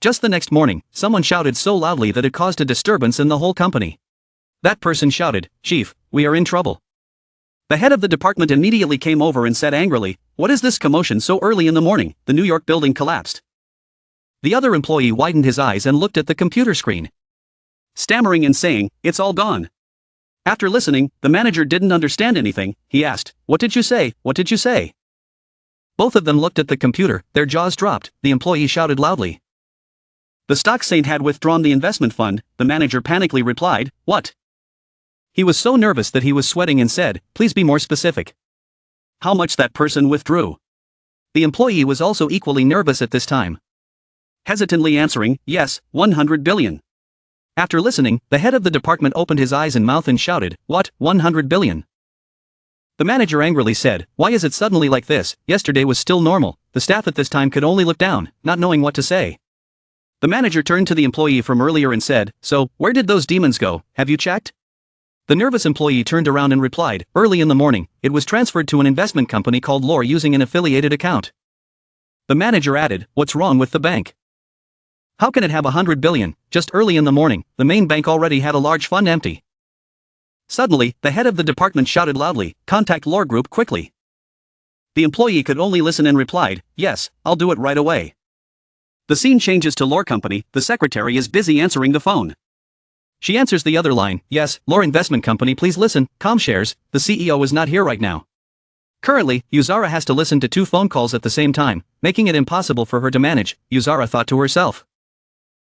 Just the next morning, someone shouted so loudly that it caused a disturbance in the whole company. That person shouted, "Chief, we are in trouble." The head of the department immediately came over and said angrily, "What is this commotion so early in the morning? The New York building collapsed." The other employee widened his eyes and looked at the computer screen, stammering and saying, "It's all gone." After listening, the manager didn't understand anything. He asked, "What did you say? What did you say?" Both of them looked at the computer, their jaws dropped. The employee shouted loudly, "The stock saint had withdrawn the investment fund." The manager panically replied, "What?" He was so nervous that he was sweating and said, "Please be more specific. How much that person withdrew?" The employee was also equally nervous at this time, hesitantly answering, "Yes, 100 billion. After listening, the head of the department opened his eyes and mouth and shouted, "What, 100 billion? The manager angrily said, "Why is it suddenly like this? Yesterday was still normal." The staff at this time could only look down, not knowing what to say. The manager turned to the employee from earlier and said, "So, where did those demons go? Have you checked?" The nervous employee turned around and replied, "Early in the morning, it was transferred to an investment company called Lore using an affiliated account." The manager added, "What's wrong with the bank? How can it have 100 billion, just early in the morning? The main bank already had a large fund empty." Suddenly, the head of the department shouted loudly, "Contact Lore Group quickly." The employee could only listen and replied, "Yes, I'll do it right away." The scene changes to Lore Company. The secretary is busy answering the phone. She answers the other line, "Yes, Lore Investment Company, please listen, ComShares, the CEO is not here right now. Currently, Yuzara has to listen to 2 phone calls at the same time, making it impossible for her to manage." Yuzara thought to herself,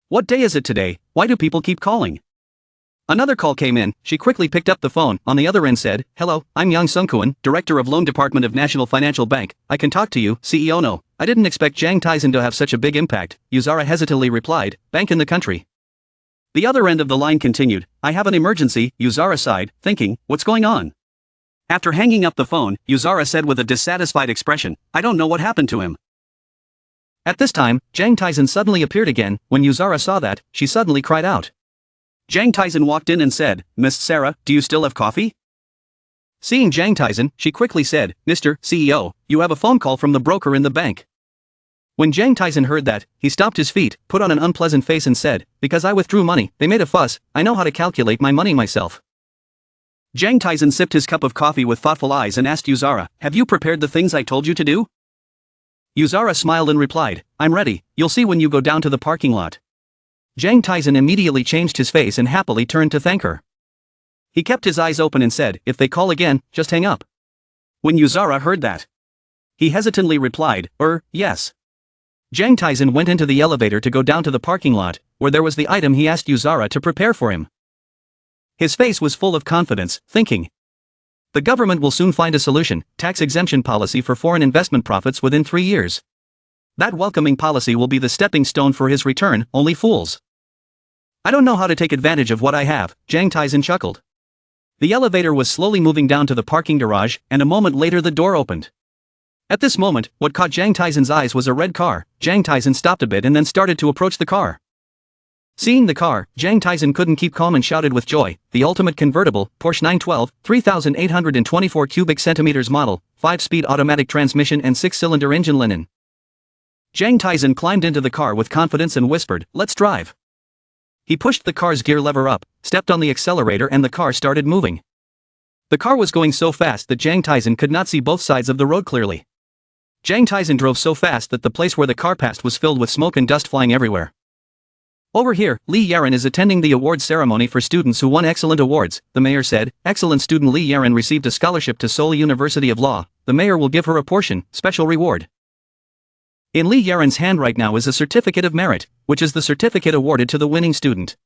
"What day is it today? Why do people keep calling?" Another call came in. She quickly picked up the phone. On the other end said, "Hello, I'm Yang Sungkwon, Director of Loan Department of National Financial Bank. I can talk to you, CEO. No, I didn't expect Jang Taizhen to have such a big impact." Yuzara hesitantly replied, "Bank in the country." The other end of the line continued, "I have an emergency." Yuzara sighed, thinking, "What's going on?" After hanging up the phone, Yuzara said with a dissatisfied expression, "I don't know what happened to him." At this time, Jang Taizhen suddenly appeared again. When Yuzara saw that, she suddenly cried out. Jang Taizhen walked in and said, "Miss Sarah, do you still have coffee?" Seeing Jang Taizhen, she quickly said, "Mr. CEO, you have a phone call from the broker in the bank." When Jang Taizhen heard that, he stopped his feet, put on an unpleasant face and said, "Because I withdrew money, they made a fuss. I know how to calculate my money myself." Jang Taizhen sipped his cup of coffee with thoughtful eyes and asked Yuzara, "Have you prepared the things I told you to do?" Yuzara smiled and replied, "I'm ready, you'll see when you go down to the parking lot." Jang Taizhen immediately changed his face and happily turned to thank her. He kept his eyes open and said, "If they call again, just hang up." When Yuzara heard that, he hesitantly replied, Yes." Jang Taizhen went into the elevator to go down to the parking lot, where there was the item he asked Yuzara to prepare for him. His face was full of confidence, thinking, "The government will soon find a solution, tax exemption policy for foreign investment profits within 3 years. That welcoming policy will be the stepping stone for his return, only fools. I don't know how to take advantage of what I have." Jang Taizhen chuckled. The elevator was slowly moving down to the parking garage, and a moment later the door opened. At this moment, what caught Jang Taizhen's eyes was a red car. Jang Taizhen stopped a bit and then started to approach the car. Seeing the car, Jang Taizhen couldn't keep calm and shouted with joy, "The ultimate convertible, Porsche 912, 3,824 cubic centimeters model, 5-speed automatic transmission and 6-cylinder engine linen." Jang Taizhen climbed into the car with confidence and whispered, "Let's drive." He pushed the car's gear lever up, stepped on the accelerator and the car started moving. The car was going so fast that Jang Taizhen could not see both sides of the road clearly. Jang Taizhen drove so fast that the place where the car passed was filled with smoke and dust flying everywhere. Over here, Li Yaran is attending the award ceremony for students who won excellent awards, the mayor said. Excellent student Li Yaran received a scholarship to Seoul University of Law. The mayor will give her a portion, special reward. In Li Yaran's hand right now is a certificate of merit, which is the certificate awarded to the winning student.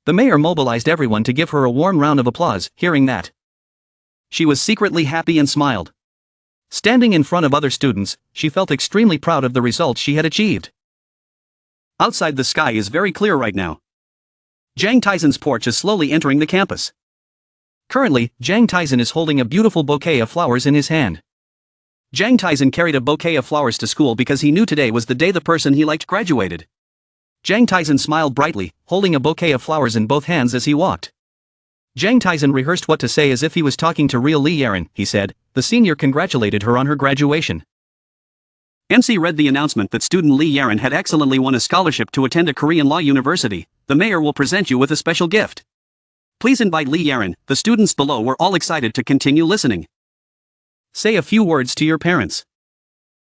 The mayor mobilized everyone to give her a warm round of applause. Hearing that, she was secretly happy and smiled. Standing in front of other students, she felt extremely proud of the results she had achieved. Outside, the sky is very clear right now. Jang Taizhen's porch is slowly entering the campus. Currently, Jang Taizhen is holding a beautiful bouquet of flowers in his hand. Jang Taizhen carried a bouquet of flowers to school because he knew today was the day the person he liked graduated. Jang Taizhen smiled brightly, holding a bouquet of flowers in both hands as he walked. Jang Taizhen rehearsed what to say as if he was talking to real Li Yaran. He said, "The senior congratulated her on her graduation. MC read the announcement that student Lee Yaren had excellently won a scholarship to attend a Korean law university. The mayor will present you with a special gift. Please invite Lee Yaren. The students below were all excited to continue listening. Say a few words to your parents.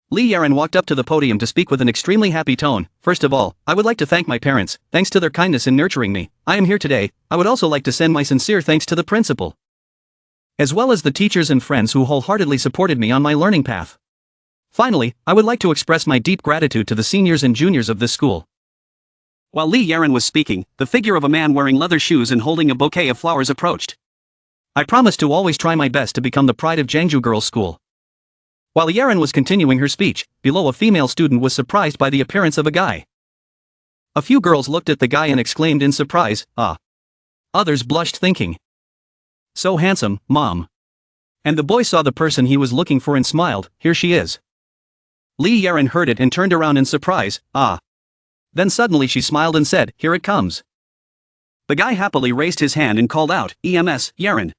Lee Yaren walked up to the podium to speak with an extremely happy tone. First of all, I would like to thank my parents. Thanks to their kindness in nurturing me, I am here today. I would also like to send my sincere thanks to the principal, as well as the teachers and friends who wholeheartedly supported me on my learning path. Finally, I would like to express my deep gratitude to the seniors and juniors of this school. While Lee Yaren was speaking, the figure of a man wearing leather shoes and holding a bouquet of flowers approached. I promise to always try my best to become the pride of Jangju Girls' School. While Yaren was continuing her speech, below a female student was surprised by the appearance of a guy. A few girls looked at the guy and exclaimed in surprise, "Ah." Others blushed thinking, "So handsome, Mom." And the boy saw the person he was looking for and smiled, "Here she is." Lee Yaren heard it and turned around in surprise, "Ah." Then suddenly she smiled and said, "Here it comes." The guy happily raised his hand and called out, "EMS, Yaren."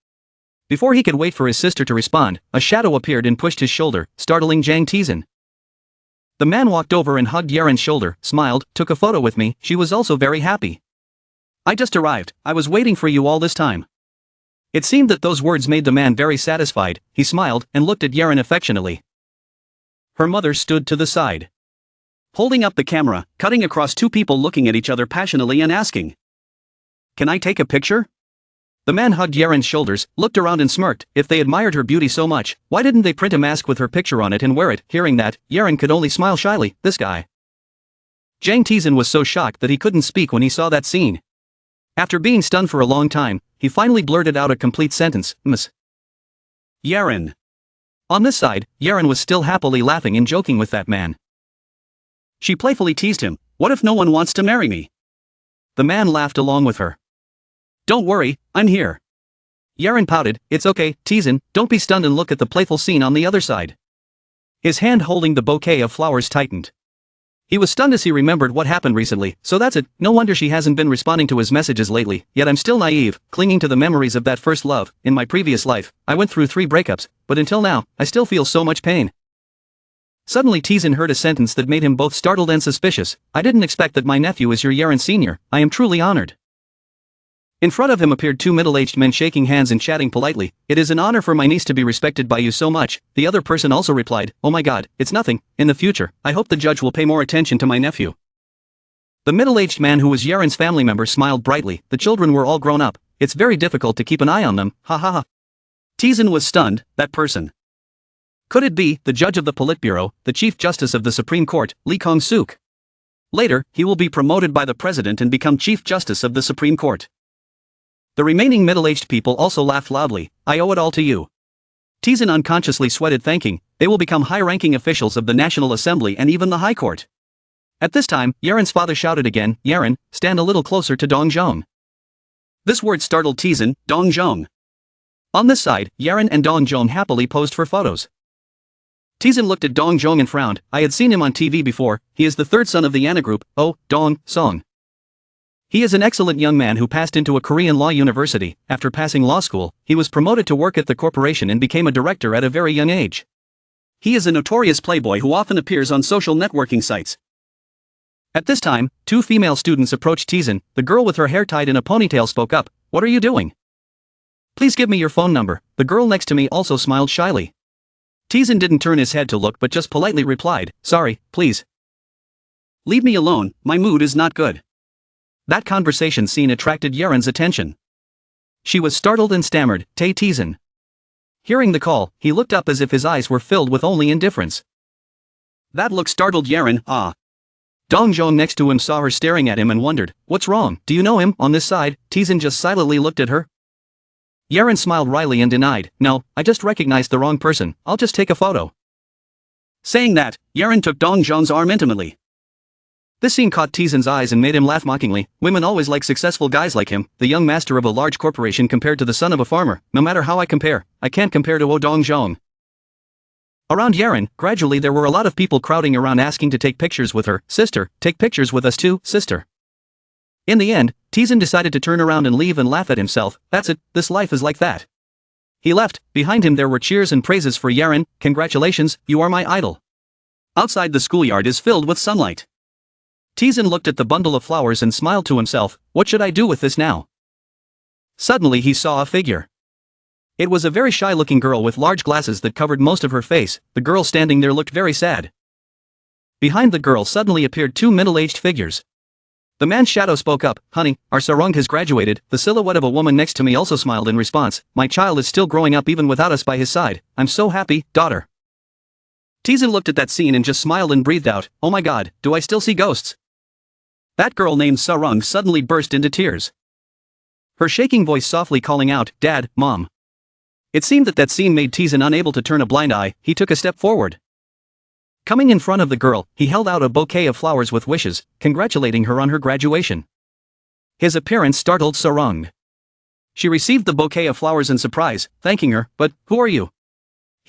Before he could wait for his sister to respond, a shadow appeared and pushed his shoulder, startling Jang Tae-jin. The man walked over and hugged Yaren's shoulder, smiled, took a photo with me. She was also very happy. "I just arrived. I was waiting for you all this time." It seemed that those words made the man very satisfied. He smiled and looked at Yaren affectionately. Her mother stood to the side, holding up the camera, cutting across two people looking at each other passionately and asking, "Can I take a picture?" The man hugged Yaren's shoulders, looked around and smirked. If they admired her beauty so much, why didn't they print a mask with her picture on it and wear it? Hearing that, Yaren could only smile shyly. This guy. Jang Tae-jin was so shocked that he couldn't speak when he saw that scene. After being stunned for a long time, he finally blurted out a complete sentence, "Miss Yaren." On this side, Yaren was still happily laughing and joking with that man. She playfully teased him, "What if no one wants to marry me?" The man laughed along with her. "Don't worry, I'm here." Yaren pouted, "It's okay, Tae-jin, don't be stunned and look at the playful scene on the other side." His hand holding the bouquet of flowers tightened. He was stunned as he remembered what happened recently. So that's it, no wonder she hasn't been responding to his messages lately. Yet I'm still naive, clinging to the memories of that first love. In my previous life, I went through 3 breakups, but until now, I still feel so much pain. Suddenly Tae-jin heard a sentence that made him both startled and suspicious. "I didn't expect that my nephew is your Yaren senior. I am truly honored." In front of him appeared 2 middle-aged men shaking hands and chatting politely. "It is an honor for my niece to be respected by you so much." The other person also replied, "Oh my god, it's nothing. In the future, I hope the judge will pay more attention to my nephew." The middle-aged man who was Yaren's family member smiled brightly. The children were all grown up. It's very difficult to keep an eye on them, ha ha ha. Tae-jin was stunned. That person. Could it be the judge of the Politburo, the Chief Justice of the Supreme Court, Lee Kong-suk? Later, he will be promoted by the president and become Chief Justice of the Supreme Court. The remaining middle-aged people also laughed loudly. "I owe it all to you." Tae-jin unconsciously sweated thinking, they will become high-ranking officials of the National Assembly and even the High Court. At this time, Yaren's father shouted again, "Yaren, stand a little closer to Dong-jong." This word startled Tae-jin. Dong-jong. On this side, Yaren and Dong-jong happily posed for photos. Tae-jin looked at Dong-jong and frowned. I had seen him on TV before. He is the 3rd son of the Yana group. Oh, Dong-song. He is an excellent young man who passed into a Korean law university. After passing law school, he was promoted to work at the corporation and became a director at a very young age. He is a notorious playboy who often appears on social networking sites. At this time, 2 female students approached Tae-jin. The girl with her hair tied in a ponytail spoke up. "What are you doing? Please give me your phone number." The girl next to me also smiled shyly. Tae-jin didn't turn his head to look but just politely replied, "Sorry, please. Leave me alone, my mood is not good." That conversation scene attracted Yaren's attention. She was startled and stammered, Tae-jin. Hearing the call, he looked up as if his eyes were filled with only indifference. That look startled Yaren. "Ah." Dong-jong next to him saw her staring at him and wondered, "What's wrong? Do you know him?" On this side, Tae-jin just silently looked at her. Yaren smiled wryly and denied, "No, I just recognized the wrong person. I'll just take a photo." Saying that, Yaren took Dong-jong's arm intimately. This scene caught Tae-jin's eyes and made him laugh mockingly. Women always like successful guys like him, the young master of a large corporation compared to the son of a farmer. No matter how I compare, I can't compare to Oh Dong-jong. Around Yaren, gradually there were a lot of people crowding around asking to take pictures with her. "Sister, take pictures with us too, sister." In the end, Tae-jin decided to turn around and leave and laugh at himself. That's it, this life is like that. He left. Behind him there were cheers and praises for Yaren. "Congratulations, you are my idol. Outside the schoolyard is filled with sunlight. Tizin looked at the bundle of flowers and smiled to himself, what should I do with this now? Suddenly he saw a figure. It was a very shy-looking girl with large glasses that covered most of her face. The girl standing there looked very sad. Behind the girl suddenly appeared two middle-aged figures. The man's shadow spoke up, honey, our sarong has graduated. The silhouette of a woman next to me also smiled in response, my child is still growing up even without us by his side, I'm so happy, daughter. Tizin looked at that scene and just smiled and breathed out, oh my god, do I still see ghosts? That girl named Sarong suddenly burst into tears. Her shaking voice softly calling out, Dad, Mom. It seemed that scene made Tizin unable to turn a blind eye. He took a step forward. Coming in front of the girl, he held out a bouquet of flowers with wishes, congratulating her on her graduation. His appearance startled Sarong. She received the bouquet of flowers in surprise, thanking her, but, who are you?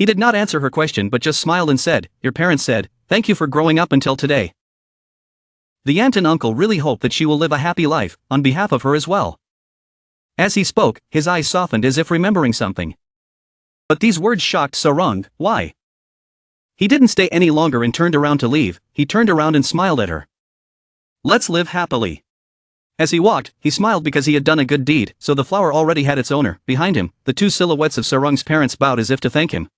He did not answer her question but just smiled and said, your parents said, thank you for growing up until today. The aunt and uncle really hope that she will live a happy life, on behalf of her as well. As he spoke, his eyes softened as if remembering something. But these words shocked Sarong, why? He didn't stay any longer and turned around to leave, he turned around and smiled at her. Let's live happily. As he walked, he smiled because he had done a good deed, so the flower already had its owner. Behind him, the two silhouettes of Sarong's parents bowed as if to thank him.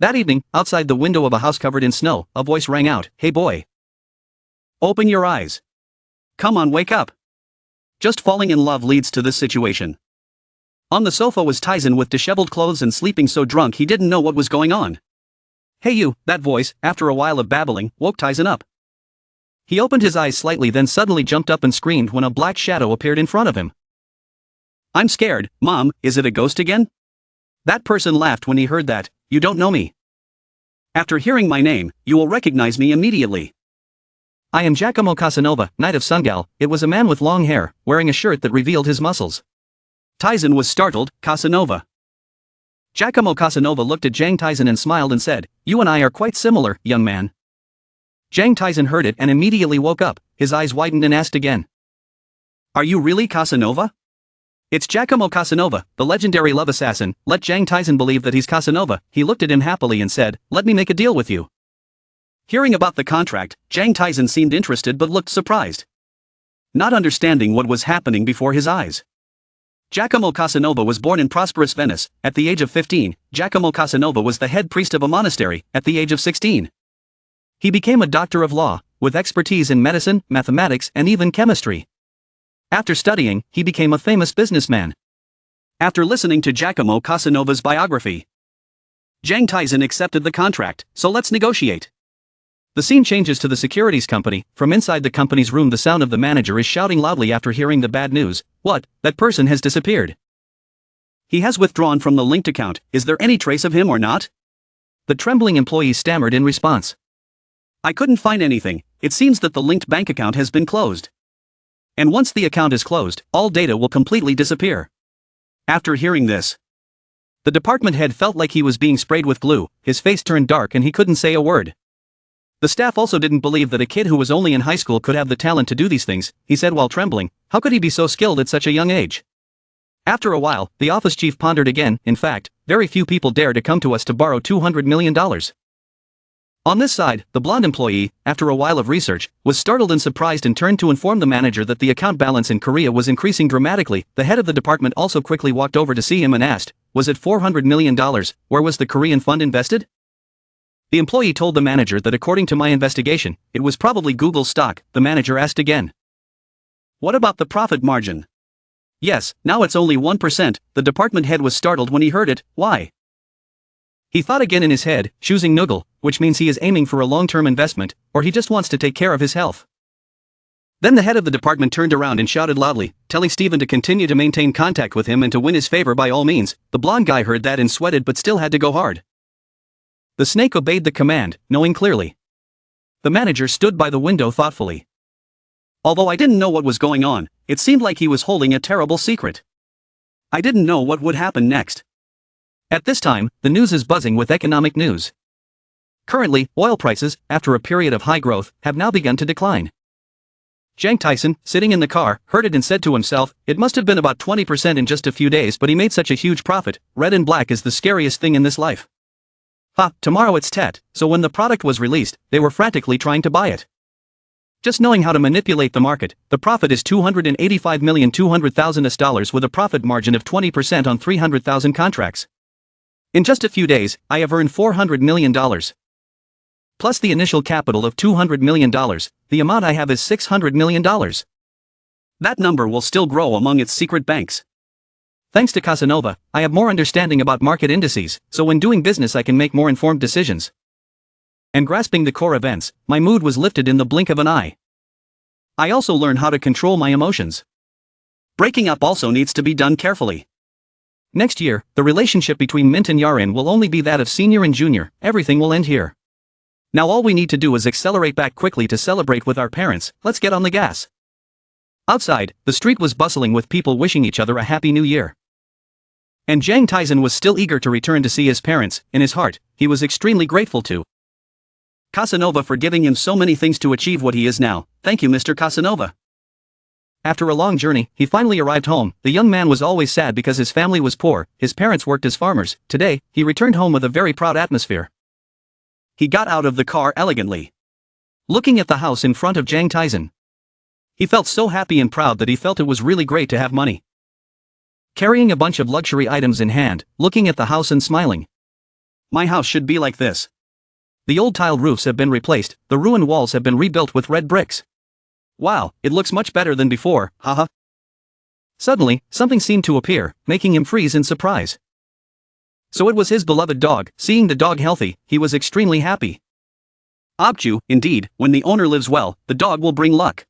That evening, outside the window of a house covered in snow, a voice rang out, hey boy. Open your eyes. Come on, wake up. Just falling in love leads to this situation. On the sofa was Tizin with disheveled clothes and sleeping so drunk he didn't know what was going on. Hey you, that voice, after a while of babbling, woke Tizin up. He opened his eyes slightly then suddenly jumped up and screamed when a black shadow appeared in front of him. I'm scared, Mom, is it a ghost again? That person laughed when he heard that, you don't know me. After hearing my name, you will recognize me immediately. I am Giacomo Casanova, Knight of Sungal. It was a man with long hair, wearing a shirt that revealed his muscles. Tizin was startled, Casanova. Giacomo Casanova looked at Jang Tizin and smiled and said, you and I are quite similar, young man. Jang Tizin heard it and immediately woke up, his eyes widened and asked again. Are you really Casanova? It's Giacomo Casanova, the legendary love assassin. Let Jang Tizin believe that he's Casanova. He looked at him happily and said, let me make a deal with you. Hearing about the contract, Jang Tizin seemed interested but looked surprised. Not understanding what was happening before his eyes. Giacomo Casanova was born in prosperous Venice. At the age of 15, Giacomo Casanova was the head priest of a monastery. At the age of 16, he became a doctor of law, with expertise in medicine, mathematics and even chemistry. After studying, he became a famous businessman. After listening to Giacomo Casanova's biography, Jang Tizin accepted the contract, so let's negotiate. The scene changes to the securities company. From inside the company's room the sound of the manager is shouting loudly after hearing the bad news. What? That person has disappeared. He has withdrawn from the linked account. Is there any trace of him or not? The trembling employee stammered in response. I couldn't find anything. It seems that the linked bank account has been closed. And once the account is closed, all data will completely disappear. After hearing this, the department head felt like he was being sprayed with glue. His face turned dark and he couldn't say a word. The staff also didn't believe that a kid who was only in high school could have the talent to do these things. He said while trembling, how could he be so skilled at such a young age? After a while, the office chief pondered again. In fact, very few people dare to come to us to borrow $200 million. On this side, the blonde employee, after a while of research, was startled and surprised and turned to inform the manager that the account balance in Korea was increasing dramatically. The head of the department also quickly walked over to see him and asked, was it $400 million? Where was the Korean fund invested? The employee told the manager that according to my investigation, it was probably Google's stock. The manager asked again. What about the profit margin? Yes, now it's only 1%. The department head was startled when he heard it. Why? He thought again in his head, choosing Noogle, which means he is aiming for a long-term investment, or he just wants to take care of his health. Then the head of the department turned around and shouted loudly, telling Steven to continue to maintain contact with him and to win his favor by all means. The blonde guy heard that and sweated but still had to go hard. The snake obeyed the command, knowing clearly. The manager stood by the window thoughtfully. Although I didn't know what was going on, it seemed like he was holding a terrible secret. I didn't know what would happen next. At this time, the news is buzzing with economic news. Currently, oil prices, after a period of high growth, have now begun to decline. Jang Tizin, sitting in the car, heard it and said to himself, it must have been about 20% in just a few days, but he made such a huge profit. Red and black is the scariest thing in this life. Ha, tomorrow it's Tet, so when the product was released, they were frantically trying to buy it. Just knowing how to manipulate the market, the profit is $285,200,000 with a profit margin of 20% on 300,000 contracts. In just a few days, I have earned $400 million. Plus the initial capital of $200 million, the amount I have is $600 million. That number will still grow among its secret banks. Thanks to Casanova, I have more understanding about market indices, so when doing business I can make more informed decisions. And grasping the core events, my mood was lifted in the blink of an eye. I also learned how to control my emotions. Breaking up also needs to be done carefully. Next year, the relationship between Mint and Yarin will only be that of senior and junior, everything will end here. Now all we need to do is accelerate back quickly to celebrate with our parents, let's get on the gas. Outside, the street was bustling with people wishing each other a happy new year. And Jang Taizan was still eager to return to see his parents. In his heart, he was extremely grateful to Casanova for giving him so many things to achieve what he is now. Thank you, Mr. Casanova. After a long journey, he finally arrived home. The young man was always sad because his family was poor, his parents worked as farmers. Today, he returned home with a very proud atmosphere. He got out of the car elegantly, looking at the house in front of Jang Taizan. He felt so happy and proud that he felt it was really great to have money. Carrying a bunch of luxury items in hand, looking at the house and smiling. My house should be like this. The old tiled roofs have been replaced, the ruined walls have been rebuilt with red bricks. Wow, it looks much better than before, haha. Suddenly, something seemed to appear, making him freeze in surprise. So it was his beloved dog. Seeing the dog healthy, he was extremely happy. Obju, indeed, when the owner lives well, the dog will bring luck.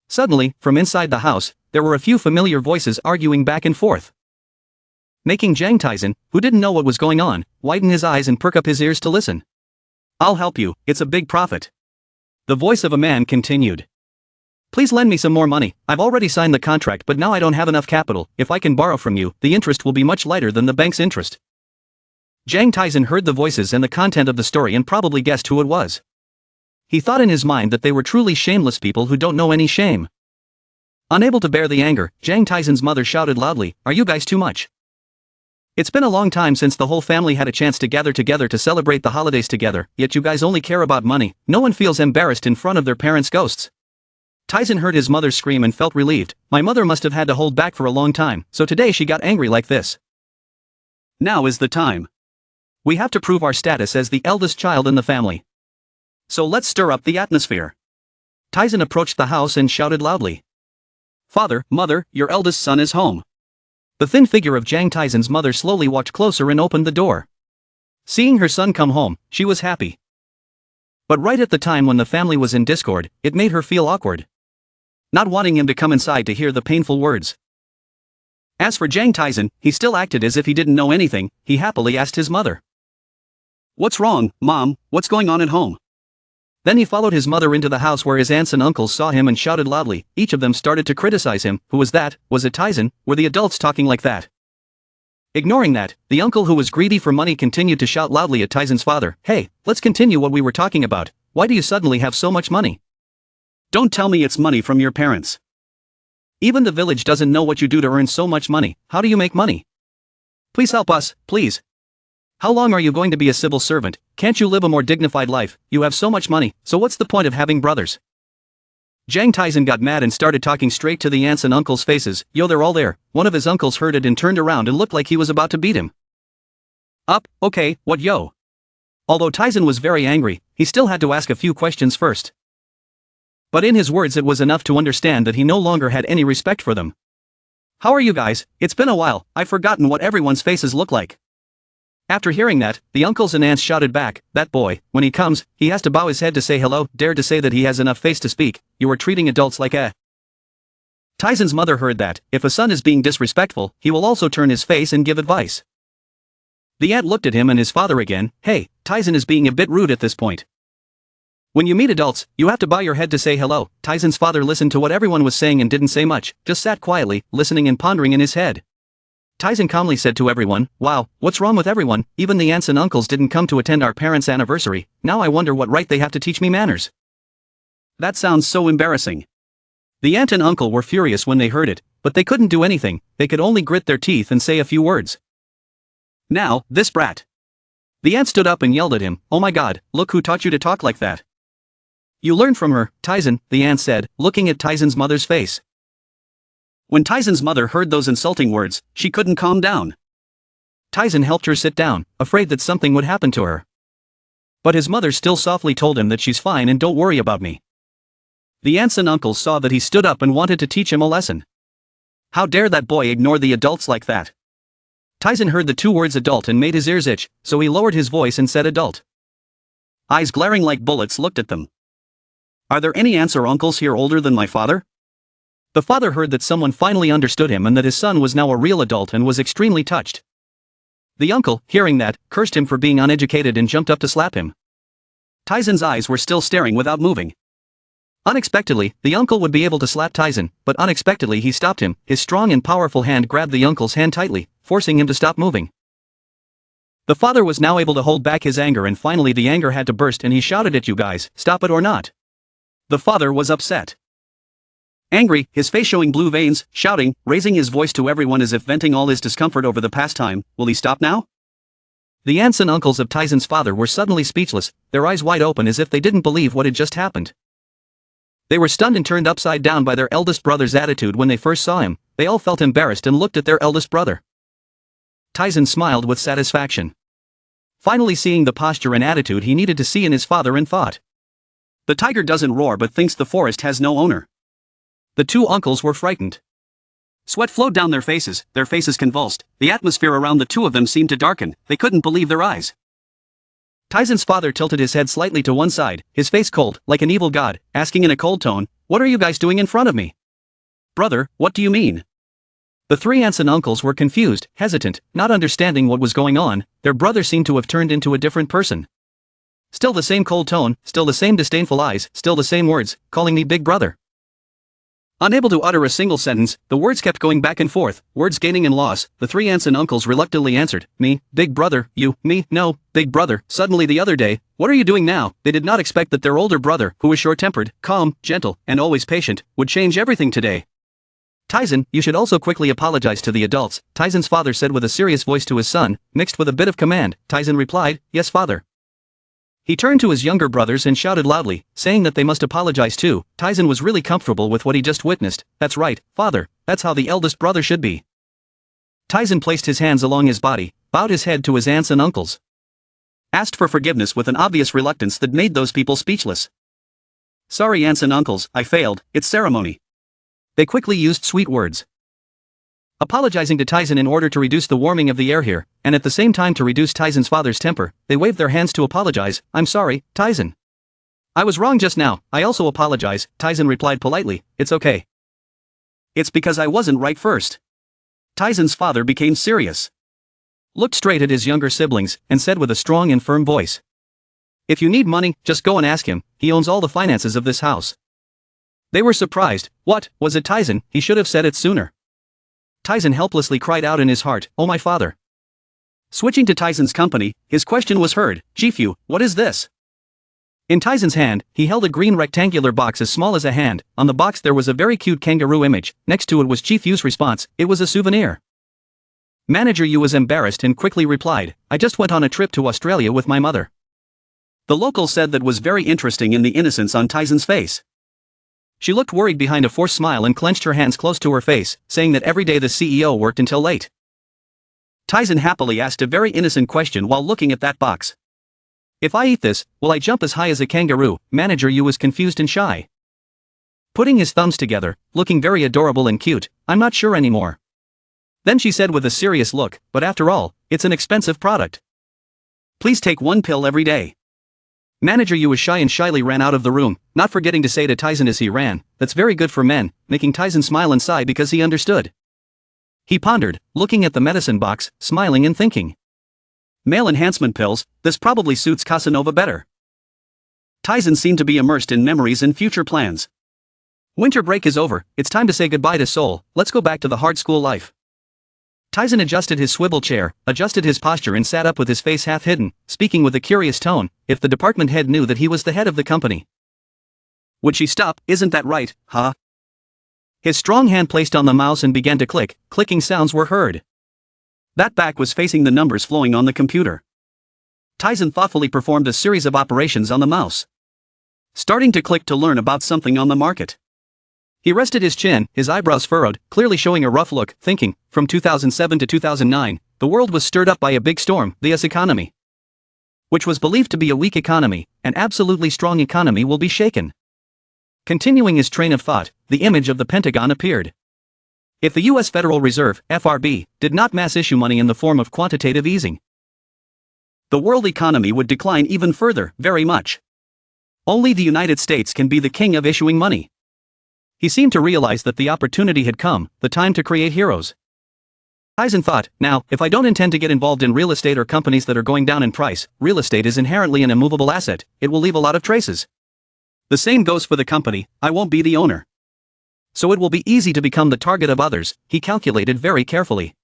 Suddenly, from inside the house, there were a few familiar voices arguing back and forth. Making Jang Taizan, who didn't know what was going on, widen his eyes and perk up his ears to listen. I'll help you, it's a big profit. The voice of a man continued. Please lend me some more money, I've already signed the contract but now I don't have enough capital, if I can borrow from you, the interest will be much lighter than the bank's interest. Jang Taizan heard the voices and the content of the story and probably guessed who it was. He thought in his mind that they were truly shameless people who don't know any shame. Unable to bear the anger, Jang Taizan's mother shouted loudly, are you guys too much? It's been a long time since the whole family had a chance to gather together to celebrate the holidays together, yet you guys only care about money, no one feels embarrassed in front of their parents' ghosts. Taizan heard his mother scream and felt relieved. My mother must have had to hold back for a long time, so today she got angry like this. Now is the time. We have to prove our status as the eldest child in the family. So let's stir up the atmosphere. Taizan approached the house and shouted loudly. Father, mother, your eldest son is home. The thin figure of Jang Taizan's mother slowly walked closer and opened the door. Seeing her son come home, she was happy. But right at the time when the family was in discord, it made her feel awkward. Not wanting him to come inside to hear the painful words. As for Jang Taizan, he still acted as if he didn't know anything. He happily asked his mother. What's wrong, Mom, what's going on at home? Then he followed his mother into the house where his aunts and uncles saw him and shouted loudly. Each of them started to criticize him. Who was that? Was it Taizan? Were the adults talking like that? Ignoring that, the uncle who was greedy for money continued to shout loudly at Taizan's father. Hey, let's continue what we were talking about. Why do you suddenly have so much money? Don't tell me it's money from your parents. Even the village doesn't know what you do to earn so much money. How do you make money? Please help us, please. How long are you going to be a civil servant? Can't you live a more dignified life? You have so much money, so what's the point of having brothers? Jang Taizan got mad and started talking straight to the aunts and uncles' faces. Yo, they're all there. One of his uncles heard it and turned around and looked like he was about to beat him up. Okay, what yo? Although Taizan was very angry, he still had to ask a few questions first. But in his words it was enough to understand that he no longer had any respect for them. How are you guys? It's been a while, I've forgotten what everyone's faces look like. After hearing that, the uncles and aunts shouted back, that boy, when he comes, he has to bow his head to say hello, dare to say that he has enough face to speak, you are treating adults like a... Taizan's mother heard that, if a son is being disrespectful, he will also turn his face and give advice. The aunt looked at him and his father again. Hey, Taizan is being a bit rude at this point. When you meet adults, you have to bow your head to say hello. Taizan's father listened to what everyone was saying and didn't say much, just sat quietly, listening and pondering in his head. Taizan calmly said to everyone, wow, what's wrong with everyone? Even the aunts and uncles didn't come to attend our parents' anniversary, now I wonder what right they have to teach me manners. That sounds so embarrassing. The aunt and uncle were furious when they heard it, but they couldn't do anything, they could only grit their teeth and say a few words. Now, this brat. The aunt stood up and yelled at him, "Oh my god, look who taught you to talk like that." "You learned from her, Tyson," the aunt said, looking at Tyson's mother's face. When Tyson's mother heard those insulting words, she couldn't calm down. Tyson helped her sit down, afraid that something would happen to her. But his mother still softly told him that she's fine and don't worry about me. The aunts and uncles saw that he stood up and wanted to teach him a lesson. How dare that boy ignore the adults like that? Tyson heard the two words adult and made his ears itch, so he lowered his voice and said adult. Eyes glaring like bullets looked at them. "Are there any aunts or uncles here older than my father?" The father heard that someone finally understood him and that his son was now a real adult and was extremely touched. The uncle, hearing that, cursed him for being uneducated and jumped up to slap him. Tyson's eyes were still staring without moving. Unexpectedly, the uncle would be able to slap Tyson, but unexpectedly he stopped him. His strong and powerful hand grabbed the uncle's hand tightly, forcing him to stop moving. The father was now able to hold back his anger, and finally the anger had to burst and he shouted at "You guys, stop it or not." The father was upset. Angry, his face showing blue veins, shouting, raising his voice to everyone as if venting all his discomfort over the past time. "Will he stop now?" The aunts and uncles of Tyson's father were suddenly speechless, their eyes wide open as if they didn't believe what had just happened. They were stunned and turned upside down by their eldest brother's attitude when they first saw him. They all felt embarrassed and looked at their eldest brother. Tyson smiled with satisfaction. Finally seeing the posture and attitude he needed to see in his father, and thought, "The tiger doesn't roar but thinks the forest has no owner." The two uncles were frightened. Sweat flowed down their faces convulsed, the atmosphere around the two of them seemed to darken, they couldn't believe their eyes. Tyson's father tilted his head slightly to one side, his face cold, like an evil god, asking in a cold tone, "What are you guys doing in front of me?" "Brother, what do you mean?" The three aunts and uncles were confused, hesitant, not understanding what was going on. Their brother seemed to have turned into a different person. Still the same cold tone, still the same disdainful eyes, still the same words, calling me big brother. Unable to utter a single sentence, the words kept going back and forth, words gaining and loss. The three aunts and uncles reluctantly answered, "Me, big brother, you, me, no, big brother." Suddenly the other day, "What are you doing now?" They did not expect that their older brother, who was short-tempered, calm, gentle, and always patient, would change everything today. "Tyson, you should also quickly apologize to the adults," Tyson's father said with a serious voice to his son, mixed with a bit of command. Tyson replied, "Yes, father." He turned to his younger brothers and shouted loudly, saying that they must apologize too. Tyson was really comfortable with what he just witnessed. "That's right, father, that's how the eldest brother should be." Tyson placed his hands along his body, bowed his head to his aunts and uncles. Asked for forgiveness with an obvious reluctance that made those people speechless. "Sorry aunts and uncles, I failed, it's ceremony." They quickly used sweet words, apologizing to Tyson in order to reduce the warming of the air here, and at the same time to reduce Tyson's father's temper. They waved their hands to apologize. "I'm sorry, Tyson. I was wrong just now, I also apologize," Tyson replied politely. "It's okay. It's because I wasn't right first." Tyson's father became serious, looked straight at his younger siblings, and said with a strong and firm voice, "If you need money, just go and ask him, he owns all the finances of this house." They were surprised. What, was it Tyson? He should have said it sooner. Tyson helplessly cried out in his heart, "Oh my father." Switching to Tyson's company, his question was heard, "Chief Yu, what is this?" In Tyson's hand, he held a green rectangular box as small as a hand. On the box there was a very cute kangaroo image. Next to it was Chief Yu's response, it was a souvenir. Manager Yu was embarrassed and quickly replied, "I just went on a trip to Australia with my mother." The local said that was very interesting in the innocence on Tyson's face. She looked worried behind a forced smile and clenched her hands close to her face, saying that every day the CEO worked until late. Tyson happily asked a very innocent question while looking at that box. "If I eat this, will I jump as high as a kangaroo?" Manager Yu was confused and shy. Putting his thumbs together, looking very adorable and cute, "I'm not sure anymore." Then she said with a serious look, "But after all, it's an expensive product. Please take one pill every day." Manager Yu was shy and shyly ran out of the room, not forgetting to say to Tyson as he ran, "That's very good for men," making Tyson smile and sigh because he understood. He pondered, looking at the medicine box, smiling and thinking, "Male enhancement pills, this probably suits Casanova better." Tyson seemed to be immersed in memories and future plans. Winter break is over, it's time to say goodbye to Seoul, let's go back to the hard school life. Tyson adjusted his swivel chair, adjusted his posture and sat up with his face half hidden, speaking with a curious tone. If the department head knew that he was the head of the company, would she stop? Isn't that right, huh? His strong hand placed on the mouse and began to click, clicking sounds were heard. That back was facing the numbers flowing on the computer. Tyson thoughtfully performed a series of operations on the mouse, starting to click to learn about something on the market. He rested his chin, his eyebrows furrowed, clearly showing a rough look, thinking, from 2007 to 2009, the world was stirred up by a big storm, the US economy, which was believed to be a weak economy. An absolutely strong economy will be shaken. Continuing his train of thought, the image of the Pentagon appeared. If the US Federal Reserve, FRB, did not mass issue money in the form of quantitative easing, the world economy would decline even further, very much. Only the United States can be the king of issuing money. He seemed to realize that the opportunity had come, the time to create heroes. Tyson thought, now, if I don't intend to get involved in real estate or companies that are going down in price, real estate is inherently an immovable asset, it will leave a lot of traces. The same goes for the company, I won't be the owner. So it will be easy to become the target of others, he calculated very carefully.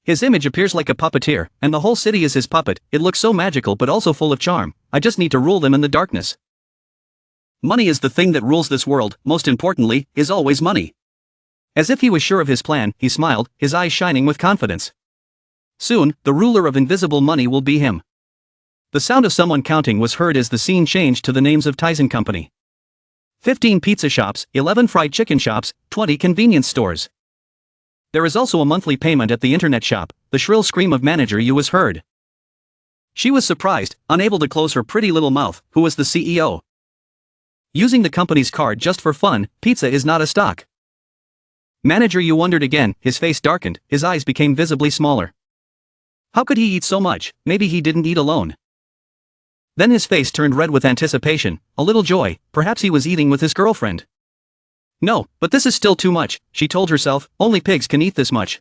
His image appears like a puppeteer, and the whole city is his puppet. It looks so magical but also full of charm. I just need to rule them in the darkness. Money is the thing that rules this world, most importantly, is always money. As if he was sure of his plan, he smiled, his eyes shining with confidence. Soon, the ruler of invisible money will be him. The sound of someone counting was heard as the scene changed to the names of Tyson Company. 15 pizza shops, 11 fried chicken shops, 20 convenience stores. There is also a monthly payment at the internet shop. The shrill scream of Manager Yu was heard. She was surprised, unable to close her pretty little mouth. Who was the CEO? Using the company's card just for fun, pizza is not a stock. Manager Yu wondered again, his face darkened, his eyes became visibly smaller. How could he eat so much? Maybe he didn't eat alone. Then his face turned red with anticipation, a little joy, perhaps he was eating with his girlfriend. No, but this is still too much, she told herself, only pigs can eat this much.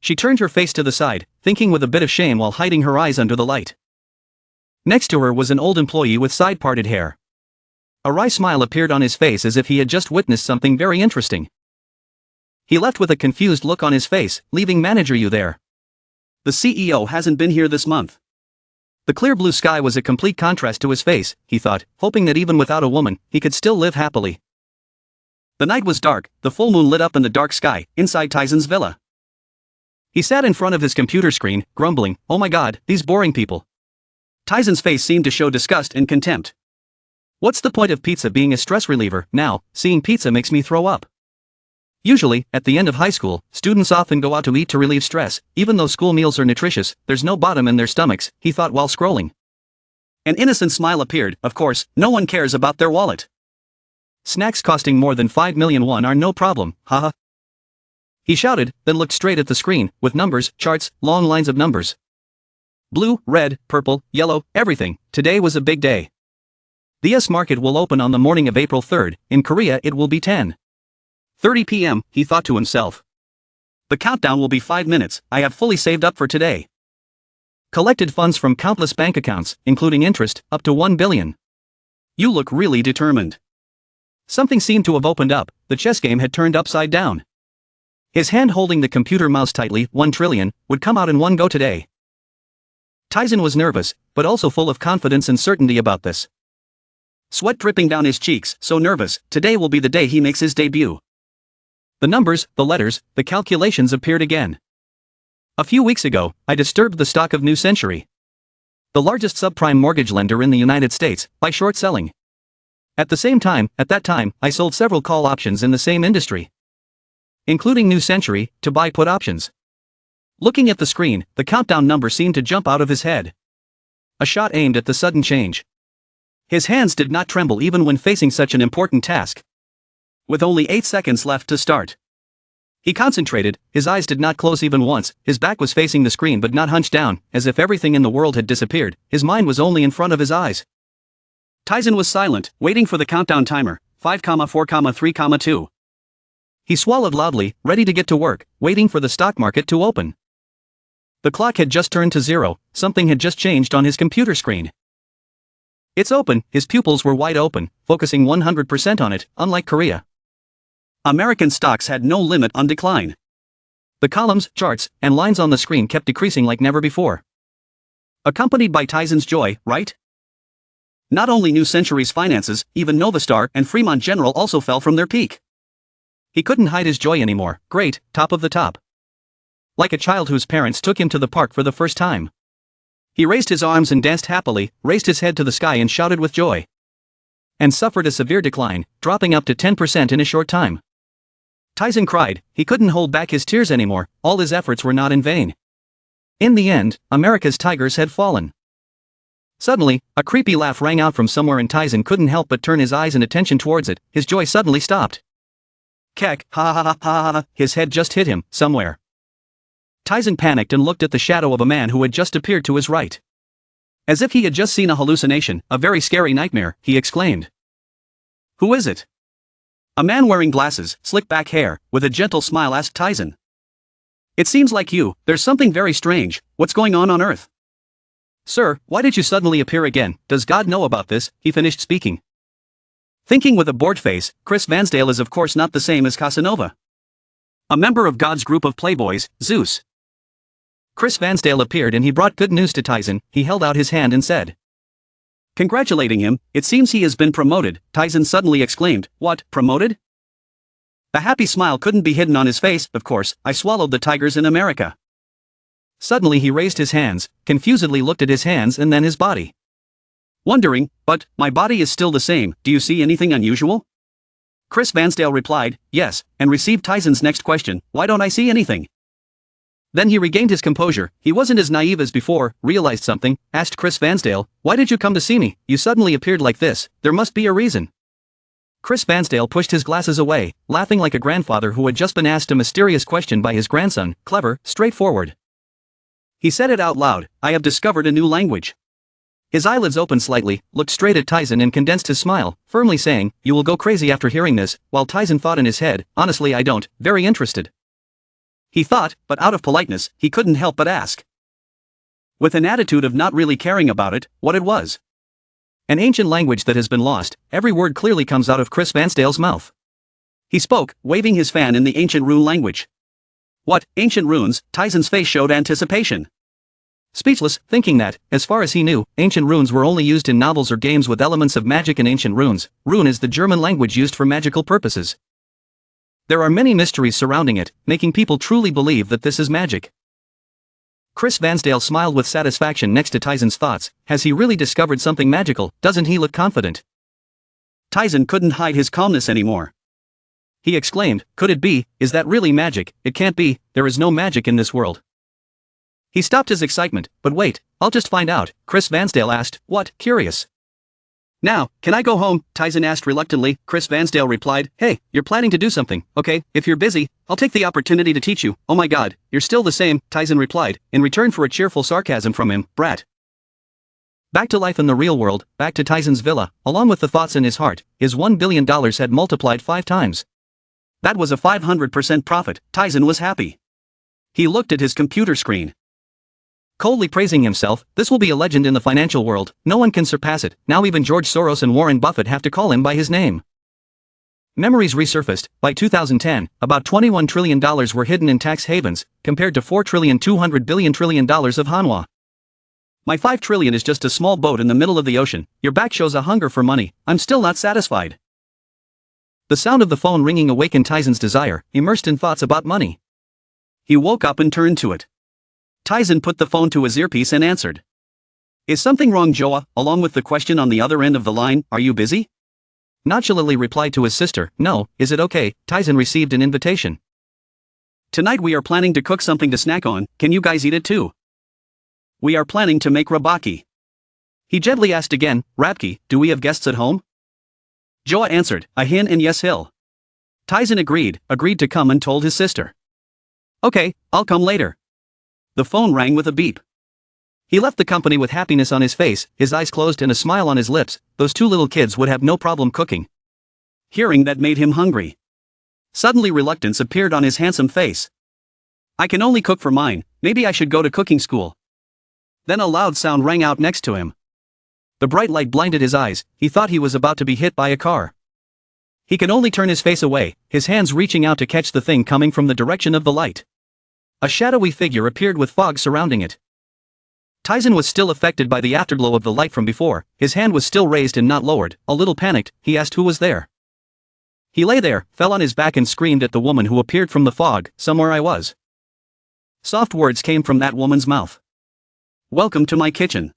She turned her face to the side, thinking with a bit of shame while hiding her eyes under the light. Next to her was an old employee with side-parted hair. A wry smile appeared on his face as if he had just witnessed something very interesting. He left with a confused look on his face, leaving Manager Yu there. The CEO hasn't been here this month. The clear blue sky was a complete contrast to his face, he thought, hoping that even without a woman, he could still live happily. The night was dark, the full moon lit up in the dark sky, inside Tyson's villa. He sat in front of his computer screen, grumbling, oh my god, these boring people. Tyson's face seemed to show disgust and contempt. What's the point of pizza being a stress reliever? Now, seeing pizza makes me throw up. Usually, at the end of high school, students often go out to eat to relieve stress. Even though school meals are nutritious, there's no bottom in their stomachs, he thought while scrolling. An innocent smile appeared. Of course, no one cares about their wallet. Snacks costing more than 5 million won are no problem, haha. He shouted, then looked straight at the screen, with numbers, charts, long lines of numbers. Blue, red, purple, yellow, everything. Today was a big day. The US market will open on the morning of April 3rd, in Korea it will be 10:30 p.m., he thought to himself. The countdown will be 5 minutes, I have fully saved up for today. Collected funds from countless bank accounts, including interest, up to 1 billion. You look really determined. Something seemed to have opened up, the chess game had turned upside down. His hand holding the computer mouse tightly, 1 trillion, would come out in one go today. Tyson was nervous, but also full of confidence and certainty about this. Sweat dripping down his cheeks, so nervous, today will be the day he makes his debut. The numbers, the letters, the calculations appeared again. A few weeks ago, I disturbed the stock of New Century, the largest subprime mortgage lender in the United States, by short selling. At that time, I sold several call options in the same industry, including New Century, to buy put options. Looking at the screen, the countdown number seemed to jump out of his head. A shot aimed at the sudden change. His hands did not tremble even when facing such an important task. With only 8 seconds left to start, he concentrated, his eyes did not close even once, his back was facing the screen but not hunched down, as if everything in the world had disappeared, his mind was only in front of his eyes. Tyson was silent, waiting for the countdown timer, 5, 4, 3, 2. He swallowed loudly, ready to get to work, waiting for the stock market to open. The clock had just turned to 0, something had just changed on his computer screen. It's open, his pupils were wide open, focusing 100% on it, unlike Korea. American stocks had no limit on decline. The columns, charts, and lines on the screen kept decreasing like never before. Accompanied by Tyson's joy, right? Not only New Century's finances, even Novastar and Fremont General also fell from their peak. He couldn't hide his joy anymore. Great, top of the top. Like a child whose parents took him to the park for the first time. He raised his arms and danced happily, raised his head to the sky and shouted with joy. And suffered a severe decline, dropping up to 10% in a short time. Tyson cried, he couldn't hold back his tears anymore, all his efforts were not in vain. In the end, America's tigers had fallen. Suddenly, a creepy laugh rang out from somewhere and Tyson couldn't help but turn his eyes and attention towards it, his joy suddenly stopped. Keck, ha ha ha ha ha, his head just hit him, somewhere. Tyson panicked and looked at the shadow of a man who had just appeared to his right. As if he had just seen a hallucination, a very scary nightmare, he exclaimed. Who is it? A man wearing glasses, slick back hair, with a gentle smile asked Tyson. It seems like you, there's something very strange, what's going on Earth? Sir, why did you suddenly appear again, does God know about this, he finished speaking. Thinking with a bored face, Chris Vansdale is of course not the same as Casanova. A member of God's group of playboys, Zeus. Chris Vansdale appeared and he brought good news to Tyson, he held out his hand and said. Congratulating him, it seems he has been promoted, Tyson suddenly exclaimed, what, promoted? A happy smile couldn't be hidden on his face, of course, I swallowed the tigers in America. Suddenly he raised his hands, confusedly looked at his hands and then his body. Wondering, but, my body is still the same, do you see anything unusual? Chris Vansdale replied, yes, and received Tyson's next question, why don't I see anything? Then he regained his composure, he wasn't as naive as before, realized something, asked Chris Vansdale, why did you come to see me, you suddenly appeared like this, there must be a reason. Chris Vansdale pushed his glasses away, laughing like a grandfather who had just been asked a mysterious question by his grandson, clever, straightforward. He said it out loud, I have discovered a new language. His eyelids opened slightly, looked straight at Tyson and condensed his smile, firmly saying, you will go crazy after hearing this, while Tyson thought in his head, honestly I don't, very interested. He thought, but out of politeness, he couldn't help but ask. With an attitude of not really caring about it, what it was. An ancient language that has been lost, every word clearly comes out of Chris Vansdale's mouth. He spoke, waving his fan in the ancient rune language. What, ancient runes? Tyson's face showed anticipation. Speechless, thinking that, as far as he knew, ancient runes were only used in novels or games with elements of magic and ancient runes. Rune is the German language used for magical purposes. There are many mysteries surrounding it, making people truly believe that this is magic. Chris Vansdale smiled with satisfaction next to Tyson's thoughts, has he really discovered something magical, doesn't he look confident? Tyson couldn't hide his calmness anymore. He exclaimed, could it be, is that really magic? It can't be, there is no magic in this world. He stopped his excitement, but wait, I'll just find out, Chris Vansdale asked, what, curious. Now, can I go home? Tyson asked reluctantly. Chris Vansdale replied, hey, you're planning to do something, okay, if you're busy, I'll take the opportunity to teach you. Oh my god, you're still the same, Tyson replied, in return for a cheerful sarcasm from him, brat. Back to life in the real world, back to Tyson's villa, along with the thoughts in his heart, his $1 billion had multiplied 5 times. That was a 500% profit, Tyson was happy. He looked at his computer screen. Coldly praising himself, this will be a legend in the financial world, no one can surpass it, now even George Soros and Warren Buffett have to call him by his name. Memories resurfaced, by 2010, about $21 trillion were hidden in tax havens, compared to $4,200 billion of Manhwa. My 5 trillion is just a small boat in the middle of the ocean, your back shows a hunger for money, I'm still not satisfied. The sound of the phone ringing awakened Tyson's desire, immersed in thoughts about money. He woke up and turned to it. Tyson put the phone to his earpiece and answered. Is something wrong, Joa? Along with the question on the other end of the line, are you busy? Nonchalantly replied to his sister, no, is it okay? Tyson received an invitation. Tonight we are planning to cook something to snack on, can you guys eat it too? We are planning to make rabaki. He gently asked again, Rabki, do we have guests at home? Joa answered, a hin and yes hill. Tyson agreed to come and told his sister. Okay, I'll come later. The phone rang with a beep. He left the company with happiness on his face, his eyes closed and a smile on his lips, those 2 little kids would have no problem cooking. Hearing that made him hungry. Suddenly reluctance appeared on his handsome face. I can only cook for mine, maybe I should go to cooking school. Then a loud sound rang out next to him. The bright light blinded his eyes, he thought he was about to be hit by a car. He could only turn his face away, his hands reaching out to catch the thing coming from the direction of the light. A shadowy figure appeared with fog surrounding it. Tyson was still affected by the afterglow of the light from before, his hand was still raised and not lowered, a little panicked, he asked who was there. He lay there, fell on his back and screamed at the woman who appeared from the fog, somewhere I was. Soft words came from that woman's mouth. Welcome to my kitchen.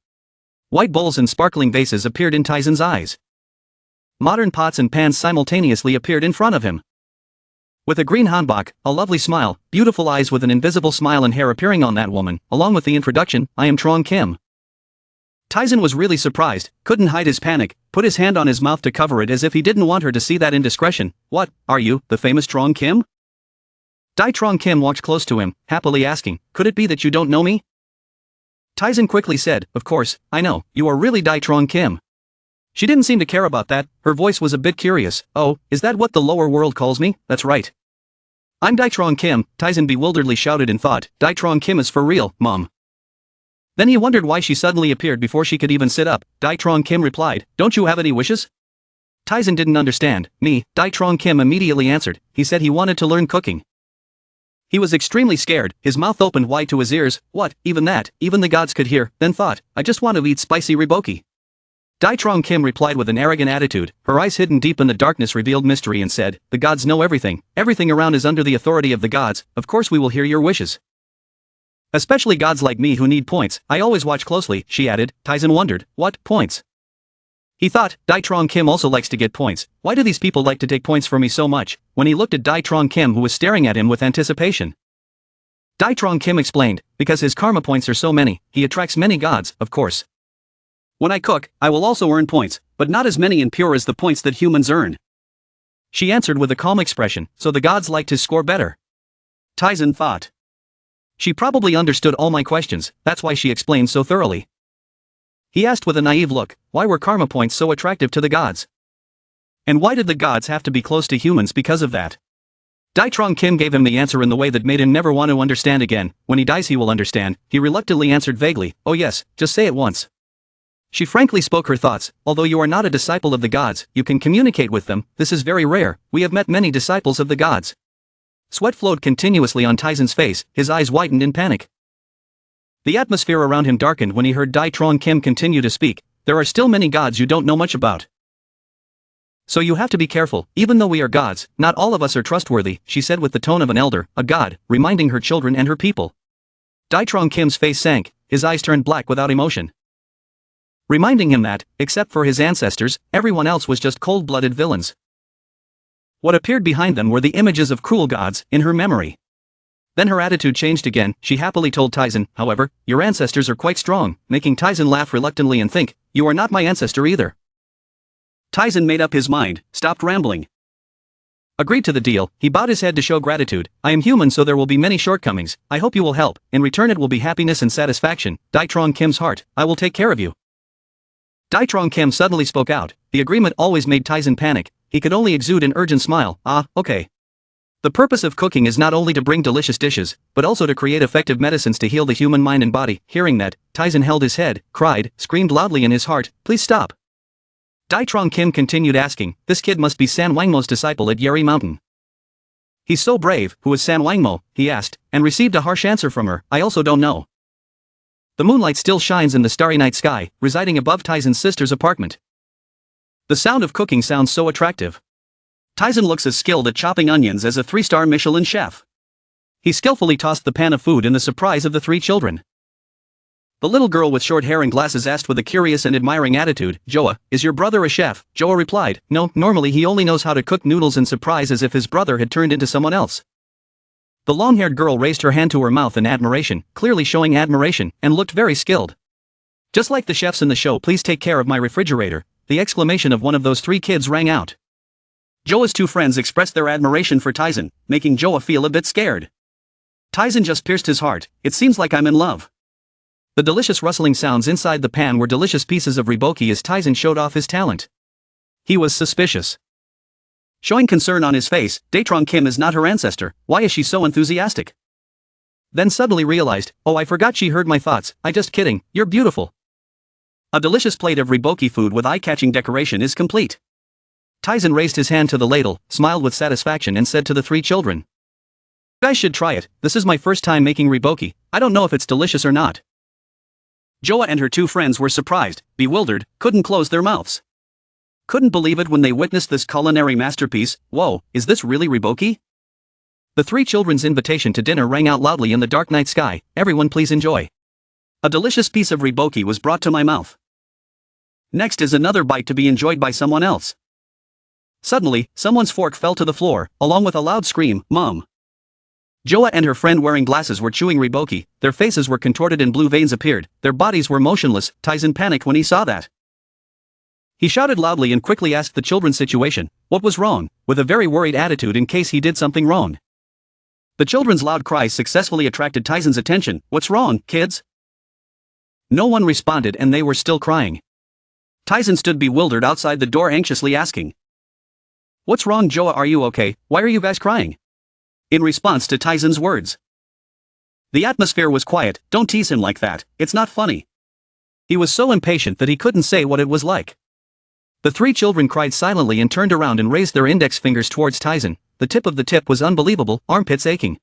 White bowls and sparkling vases appeared in Taizen's eyes. Modern pots and pans simultaneously appeared in front of him. With a green hanbok, a lovely smile, beautiful eyes with an invisible smile and hair appearing on that woman, along with the introduction, I am Trong Kim. Taizen was really surprised, couldn't hide his panic, put his hand on his mouth to cover it as if he didn't want her to see that indiscretion. What, are you, the famous Trong Kim? Dai Trong Kim walked close to him, happily asking, could it be that you don't know me? Taizen quickly said, of course, I know, you are really Dai Trong Kim. She didn't seem to care about that, her voice was a bit curious. Oh, is that what the lower world calls me? That's right. I'm Dai Trong Kim, Taizen bewilderedly shouted in thought, Dai Trong Kim is for real, Mom. Then he wondered why she suddenly appeared before she could even sit up. Dai Trong Kim replied, don't you have any wishes? Taizen didn't understand. Me, Dai Trong Kim immediately answered, he said he wanted to learn cooking. He was extremely scared, his mouth opened wide to his ears. What, even that, even the gods could hear, then thought, I just want to eat spicy riboki. Dai Trong Kim replied with an arrogant attitude, her eyes hidden deep in the darkness revealed mystery and said, the gods know everything, everything around is under the authority of the gods, of course we will hear your wishes. Especially gods like me who need points, I always watch closely, she added. Taizen wondered, what, points? He thought, Dai Trong Kim also likes to get points, why do these people like to take points from me so much, when he looked at Dai Trong Kim who was staring at him with anticipation. Dai Trong Kim explained, because his karma points are so many, he attracts many gods, of course. When I cook, I will also earn points, but not as many and pure as the points that humans earn. She answered with a calm expression, so the gods liked his score better. Taizen thought. She probably understood all my questions, that's why she explained so thoroughly. He asked with a naive look, why were karma points so attractive to the gods? And why did the gods have to be close to humans because of that? Dai Trong Kim gave him the answer in the way that made him never want to understand again. When he dies he will understand. He reluctantly answered vaguely, oh yes, just say it once. She frankly spoke her thoughts, although you are not a disciple of the gods, you can communicate with them, this is very rare, we have met many disciples of the gods. Sweat flowed continuously on Taizen's face, his eyes widened in panic. The atmosphere around him darkened when he heard Dai Trong Kim continue to speak, there are still many gods you don't know much about. So you have to be careful, even though we are gods, not all of us are trustworthy, she said with the tone of an elder, a god, reminding her children and her people. Dai Trong Kim's face sank, his eyes turned black without emotion. Reminding him that, except for his ancestors, everyone else was just cold-blooded villains. What appeared behind them were the images of cruel gods, in her memory. Then her attitude changed again, she happily told Taizen, however, your ancestors are quite strong, making Taizen laugh reluctantly and think, you are not my ancestor either. Taizen made up his mind, stopped rambling. Agreed to the deal, he bowed his head to show gratitude, I am human so there will be many shortcomings, I hope you will help, in return it will be happiness and satisfaction, Dai Trong Kim's heart, I will take care of you. Dai Trong Kim suddenly spoke out, the agreement always made Taizen panic, he could only exude an urgent smile, okay. The purpose of cooking is not only to bring delicious dishes, but also to create effective medicines to heal the human mind and body. Hearing that, Taizen held his head, cried, screamed loudly in his heart, please stop. Dai Trong Kim continued asking, this kid must be San Wangmo's disciple at Yeri Mountain. He's so brave, who is San Wangmo, he asked, and received a harsh answer from her, I also don't know. The moonlight still shines in the starry night sky, residing above Taizen's sister's apartment. The sound of cooking sounds so attractive. Taizen looks as skilled at chopping onions as a 3-star Michelin chef. He skillfully tossed the pan of food in the surprise of the 3 children. The little girl with short hair and glasses asked with a curious and admiring attitude, Joa, is your brother a chef? Joa replied, no, normally he only knows how to cook noodles and surprise as if his brother had turned into someone else. The long-haired girl raised her hand to her mouth in admiration, clearly showing admiration, and looked very skilled. Just like the chefs in the show, please take care of my refrigerator, the exclamation of one of those 3 kids rang out. Joa's 2 friends expressed their admiration for Taizen, making Joa feel a bit scared. Taizen just pierced his heart, it seems like I'm in love. The delicious rustling sounds inside the pan were delicious pieces of riboki as Taizen showed off his talent. He was suspicious. Showing concern on his face, Dai Trong Kim is not her ancestor, why is she so enthusiastic? Then suddenly realized, oh I forgot she heard my thoughts, I just kidding, you're beautiful. A delicious plate of riboki food with eye-catching decoration is complete. Taizen raised his hand to the ladle, smiled with satisfaction and said to the 3 children. You guys should try it, this is my first time making riboki, I don't know if it's delicious or not. Joa and her 2 friends were surprised, bewildered, couldn't close their mouths. Couldn't believe it when they witnessed this culinary masterpiece, whoa, is this really riboki? The 3 children's invitation to dinner rang out loudly in the dark night sky, everyone please enjoy. A delicious piece of riboki was brought to my mouth. Next is another bite to be enjoyed by someone else. Suddenly, someone's fork fell to the floor, along with a loud scream, "Mom!" Joa and her friend wearing glasses were chewing riboki, their faces were contorted and blue veins appeared, their bodies were motionless. Tyson panicked when he saw that. He shouted loudly and quickly asked the children's situation, what was wrong, with a very worried attitude in case he did something wrong. The children's loud cries successfully attracted Tyson's attention. "What's wrong, kids?" No one responded and they were still crying. Tyson stood bewildered outside the door anxiously asking, "What's wrong, Joa? Are you okay? Why are you guys crying?" In response to Tyson's words. The atmosphere was quiet. "Don't tease him like that, it's not funny." He was so impatient that he couldn't say what it was like. The three children cried silently and turned around and raised their index fingers towards Tyson. The tip of the tip was unbelievable, armpits aching.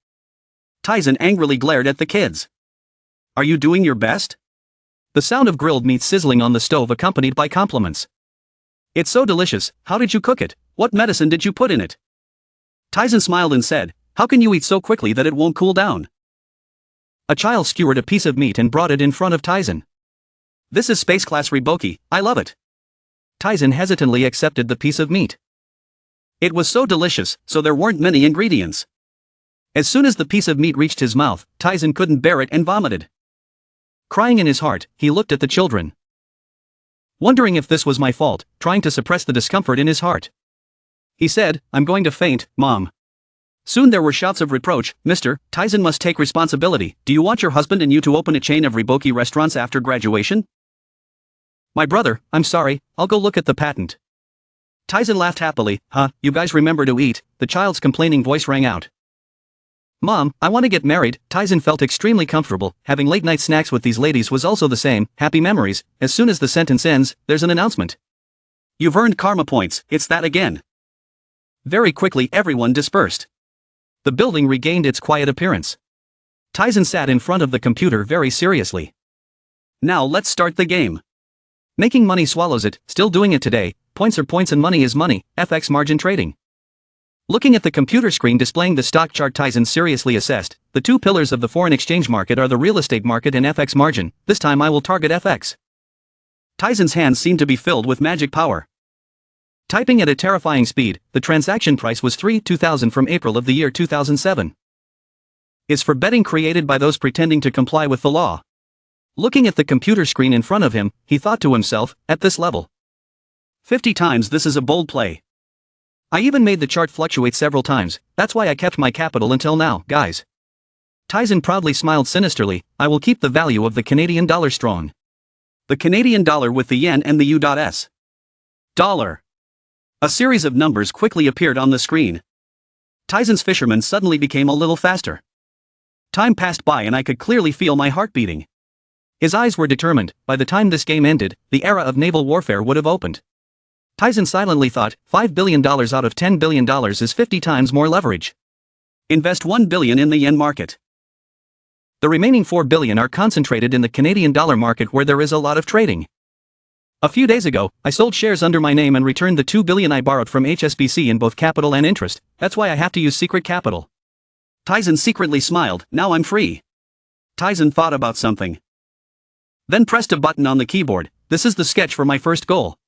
Tyson angrily glared at the kids. "Are you doing your best?" The sound of grilled meat sizzling on the stove accompanied by compliments. "It's so delicious, how did you cook it? What medicine did you put in it?" Tyson smiled and said, "How can you eat so quickly that it won't cool down?" A child skewered a piece of meat and brought it in front of Tyson. "This is space class riboki, I love it." Tyson hesitantly accepted the piece of meat. It was so delicious, so there weren't many ingredients. As soon as the piece of meat reached his mouth, Tyson couldn't bear it and vomited. Crying in his heart, he looked at the children. Wondering if this was my fault, trying to suppress the discomfort in his heart. He said, "I'm going to faint, Mom." Soon there were shouts of reproach. "Mister, Tyson must take responsibility. Do you want your husband and you to open a chain of riboki restaurants after graduation?" "My brother, I'm sorry, I'll go look at the patent." Tyson laughed happily. "Huh, you guys remember to eat," the child's complaining voice rang out. "Mom, I want to get married." Tyson felt extremely comfortable. Having late night snacks with these ladies was also the same. Happy memories. As soon as the sentence ends, there's an announcement. "You've earned karma points, it's that again." Very quickly everyone dispersed. The building regained its quiet appearance. Tyson sat in front of the computer very seriously. "Now let's start the game." Making money swallows it, still doing it today. Points are points and money is money. FX margin trading. Looking at the computer screen displaying the stock chart, Tyson seriously assessed, the two pillars of the foreign exchange market are the real estate market and FX margin. This time I will target FX. Tyson's hands seemed to be filled with magic power. Typing at a terrifying speed, the transaction price was 3,2000 from April of the year 2007. Is for betting created by those pretending to comply with the law. Looking at the computer screen in front of him, he thought to himself, at this level, 50 times this is a bold play. I even made the chart fluctuate several times, that's why I kept my capital until now, guys. Tyson proudly smiled sinisterly, I will keep the value of the Canadian dollar strong. The Canadian dollar with the yen and the U.S. dollar. A series of numbers quickly appeared on the screen. Tyson's fisherman suddenly became a little faster. Time passed by and I could clearly feel my heart beating. His eyes were determined, by the time this game ended, the era of naval warfare would have opened. Tyson silently thought, $5 billion out of $10 billion is 50 times more leverage. Invest $1 billion in the yen market. The remaining $4 billion are concentrated in the Canadian dollar market where there is a lot of trading. A few days ago, I sold shares under my name and returned the $2 billion I borrowed from HSBC in both capital and interest, that's why I have to use secret capital. Tyson secretly smiled, now I'm free. Tyson thought about something. Then pressed a button on the keyboard, this is the sketch for my first goal.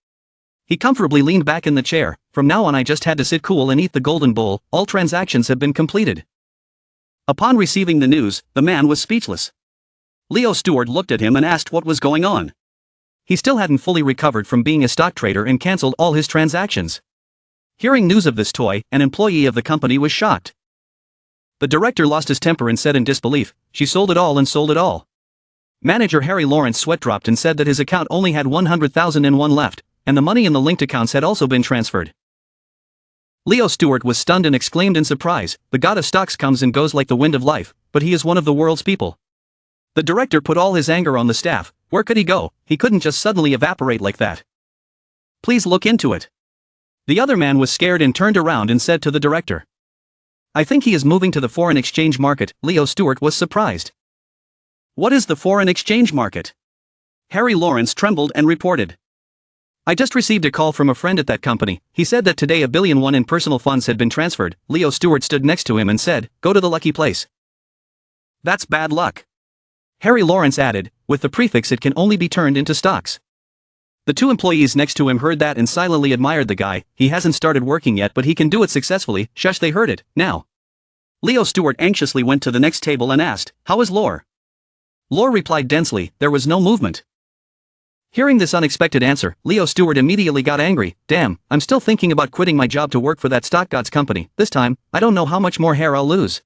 He comfortably leaned back in the chair, from now on I just had to sit cool and eat the golden bowl, all transactions have been completed. Upon receiving the news, the man was speechless. Leo Stewart looked at him and asked what was going on. He still hadn't fully recovered from being a stock trader and cancelled all his transactions. Hearing news of this toy, an employee of the company was shocked. The director lost his temper and said in disbelief, she sold it all and sold it all. Manager Harry Lawrence sweat dropped and said that his account only had 100,001 left, and the money in the linked accounts had also been transferred. Leo Stewart was stunned and exclaimed in surprise, the god of stocks comes and goes like the wind of life, but he is one of the world's people. The director put all his anger on the staff, where could he go, he couldn't just suddenly evaporate like that. Please look into it. The other man was scared and turned around and said to the director. I think he is moving to the foreign exchange market. Leo Stewart was surprised. What is the foreign exchange market? Harry Lawrence trembled and reported. I just received a call from a friend at that company. He said that today $1 billion in personal funds had been transferred. Leo Stewart stood next to him and said, go to the lucky place. That's bad luck. Harry Lawrence added, with the prefix it can only be turned into stocks. The two employees next to him heard that and silently admired the guy. He hasn't started working yet but he can do it successfully. Shush, they heard it, now. Leo Stewart anxiously went to the next table and asked, how is Lore? Lore replied densely, there was no movement. Hearing this unexpected answer, Leo Stewart immediately got angry. Damn, I'm still thinking about quitting my job to work for that stock gods company. This time, I don't know how much more hair I'll lose.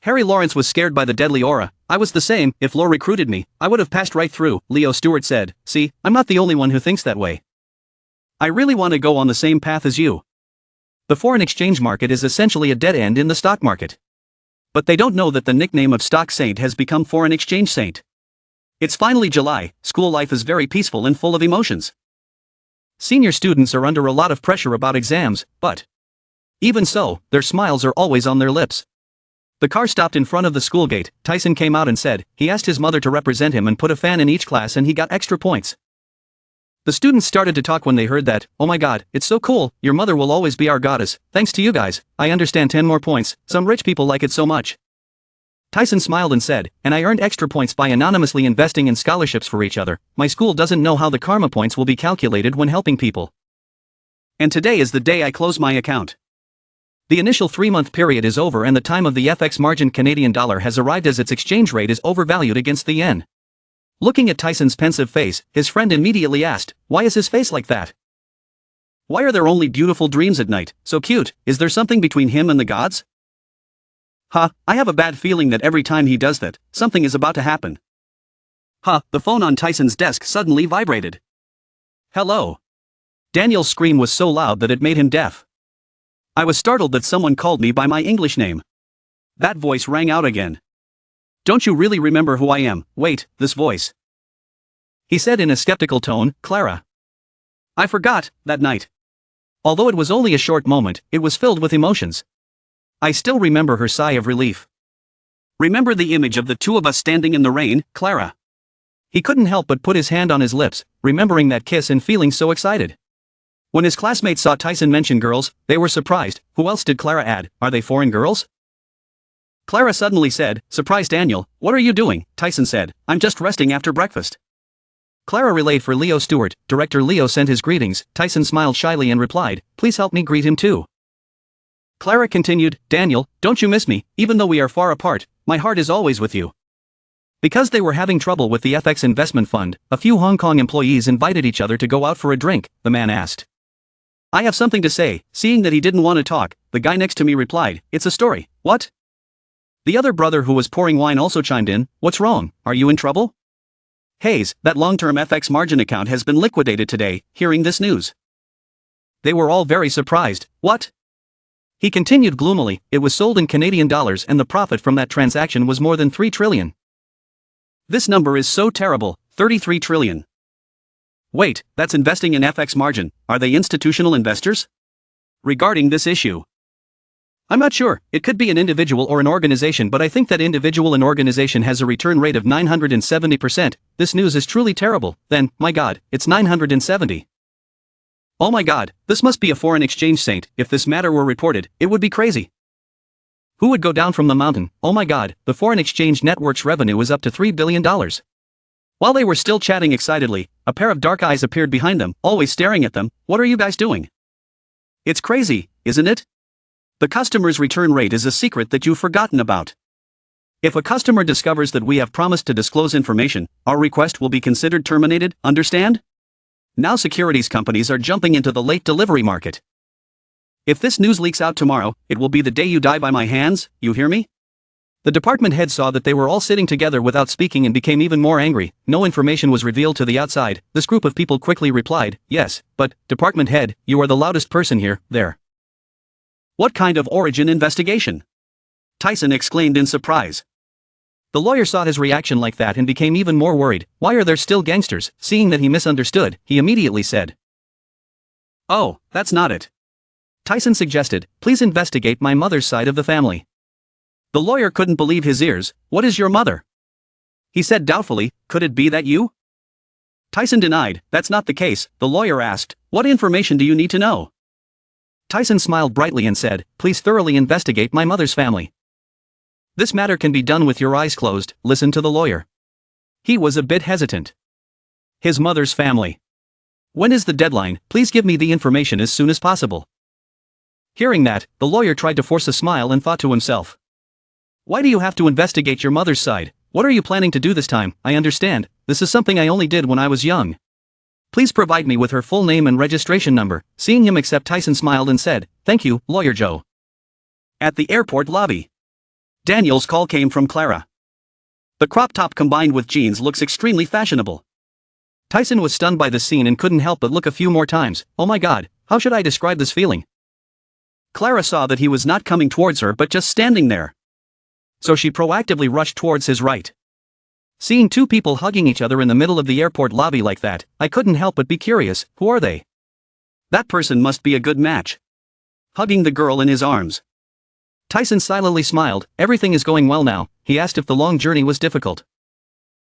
Harry Lawrence was scared by the deadly aura. I was the same. If Lore recruited me, I would have passed right through, Leo Stewart said. See, I'm not the only one who thinks that way. I really want to go on the same path as you. The foreign exchange market is essentially a dead end in the stock market. But they don't know that the nickname of Stock Saint has become Foreign Exchange Saint. It's finally July, school life is very peaceful and full of emotions. Senior students are under a lot of pressure about exams, but even so, their smiles are always on their lips. The car stopped in front of the school gate. Tyson came out and said, he asked his mother to represent him and put a fan in each class and he got extra points. The students started to talk when they heard that. Oh my god, it's so cool, your mother will always be our goddess. Thanks to you guys, I understand 10 more points, some rich people like it so much. Tyson smiled and said, and I earned extra points by anonymously investing in scholarships for each other. My school doesn't know how the karma points will be calculated when helping people. And today is the day I close my account. The initial 3-month period is over and the time of the FX margin Canadian dollar has arrived as its exchange rate is overvalued against the yen. Looking at Tyson's pensive face, his friend immediately asked, why is his face like that? Why are there only beautiful dreams at night? So cute, is there something between him and the gods? I have a bad feeling that every time he does that, something is about to happen. The phone on Tyson's desk suddenly vibrated. Hello. Daniel's scream was so loud that it made him deaf. I was startled that someone called me by my English name. That voice rang out again. Don't you really remember who I am? Wait, this voice. He said in a skeptical tone, Clara. I forgot, that night. Although it was only a short moment, it was filled with emotions. I still remember her sigh of relief. Remember the image of the two of us standing in the rain, Clara? He couldn't help but put his hand on his lips, remembering that kiss and feeling so excited. When his classmates saw Tyson mention girls, they were surprised. Who else did Clara add? Are they foreign girls? Clara suddenly said, surprise Daniel, what are you doing? Tyson said, I'm just resting after breakfast. Clara relayed for Leo Stewart. Director Leo sent his greetings. Tyson smiled shyly and replied, please help me greet him too. Clara continued, Daniel, don't you miss me, even though we are far apart, my heart is always with you. Because they were having trouble with the FX investment fund, a few Hong Kong employees invited each other to go out for a drink, the man asked. I have something to say. Seeing that he didn't want to talk, the guy next to me replied, it's a story. What? The other brother who was pouring wine also chimed in, what's wrong, are you in trouble? Hayes, that long-term FX margin account has been liquidated today. Hearing this news, they were all very surprised. What? He continued gloomily, it was sold in Canadian dollars and the profit from that transaction was more than 3 trillion. This number is so terrible, 33 trillion. Wait, that's investing in FX margin, are they institutional investors? Regarding this issue, I'm not sure, it could be an individual or an organization, but I think that individual and organization has a return rate of 970%, this news is truly terrible, then, my god, it's 970. Oh my god, this must be a foreign exchange saint. If this matter were reported, it would be crazy. Who would go down from the mountain? Oh my god, the foreign exchange network's revenue is up to $3 billion. While they were still chatting excitedly, a pair of dark eyes appeared behind them, always staring at them. What are you guys doing? It's crazy, isn't it? The customer's return rate is a secret that you've forgotten about. If a customer discovers that we have promised to disclose information, our request will be considered terminated, understand? Now securities companies are jumping into the late delivery market. If this news leaks out tomorrow, it will be the day you die by my hands, you hear me? The department head saw that they were all sitting together without speaking and became even more angry. No information was revealed to the outside. This group of people quickly replied, yes, but, department head, you are the loudest person here, there. What kind of origin investigation? Tyson exclaimed in surprise. The lawyer saw his reaction like that and became even more worried. Why are there still gangsters? Seeing that he misunderstood, he immediately said, oh, that's not it. Tyson suggested, please investigate my mother's side of the family. The lawyer couldn't believe his ears. What is your mother? He said doubtfully, could it be that you? Tyson denied, that's not the case. The lawyer asked, what information do you need to know? Tyson smiled brightly and said, please thoroughly investigate my mother's family. This matter can be done with your eyes closed, listen to the lawyer. He was a bit hesitant. His mother's family. When is the deadline? Please give me the information as soon as possible. Hearing that, the lawyer tried to force a smile and thought to himself. Why do you have to investigate your mother's side? What are you planning to do this time? I understand, this is something I only did when I was young. Please provide me with her full name and registration number. Seeing him accept, Tyson smiled and said, thank you, Lawyer Joe. At the airport lobby. Daniel's call came from Clara. The crop top combined with jeans looks extremely fashionable. Tyson was stunned by the scene and couldn't help but look a few more times. Oh my god, how should I describe this feeling? Clara saw that he was not coming towards her but just standing there. So she proactively rushed towards his right. Seeing two people hugging each other in the middle of the airport lobby like that, I couldn't help but be curious, who are they? That person must be a good match. Hugging the girl in his arms. Tyson silently smiled. Everything is going well now. He asked if the long journey was difficult.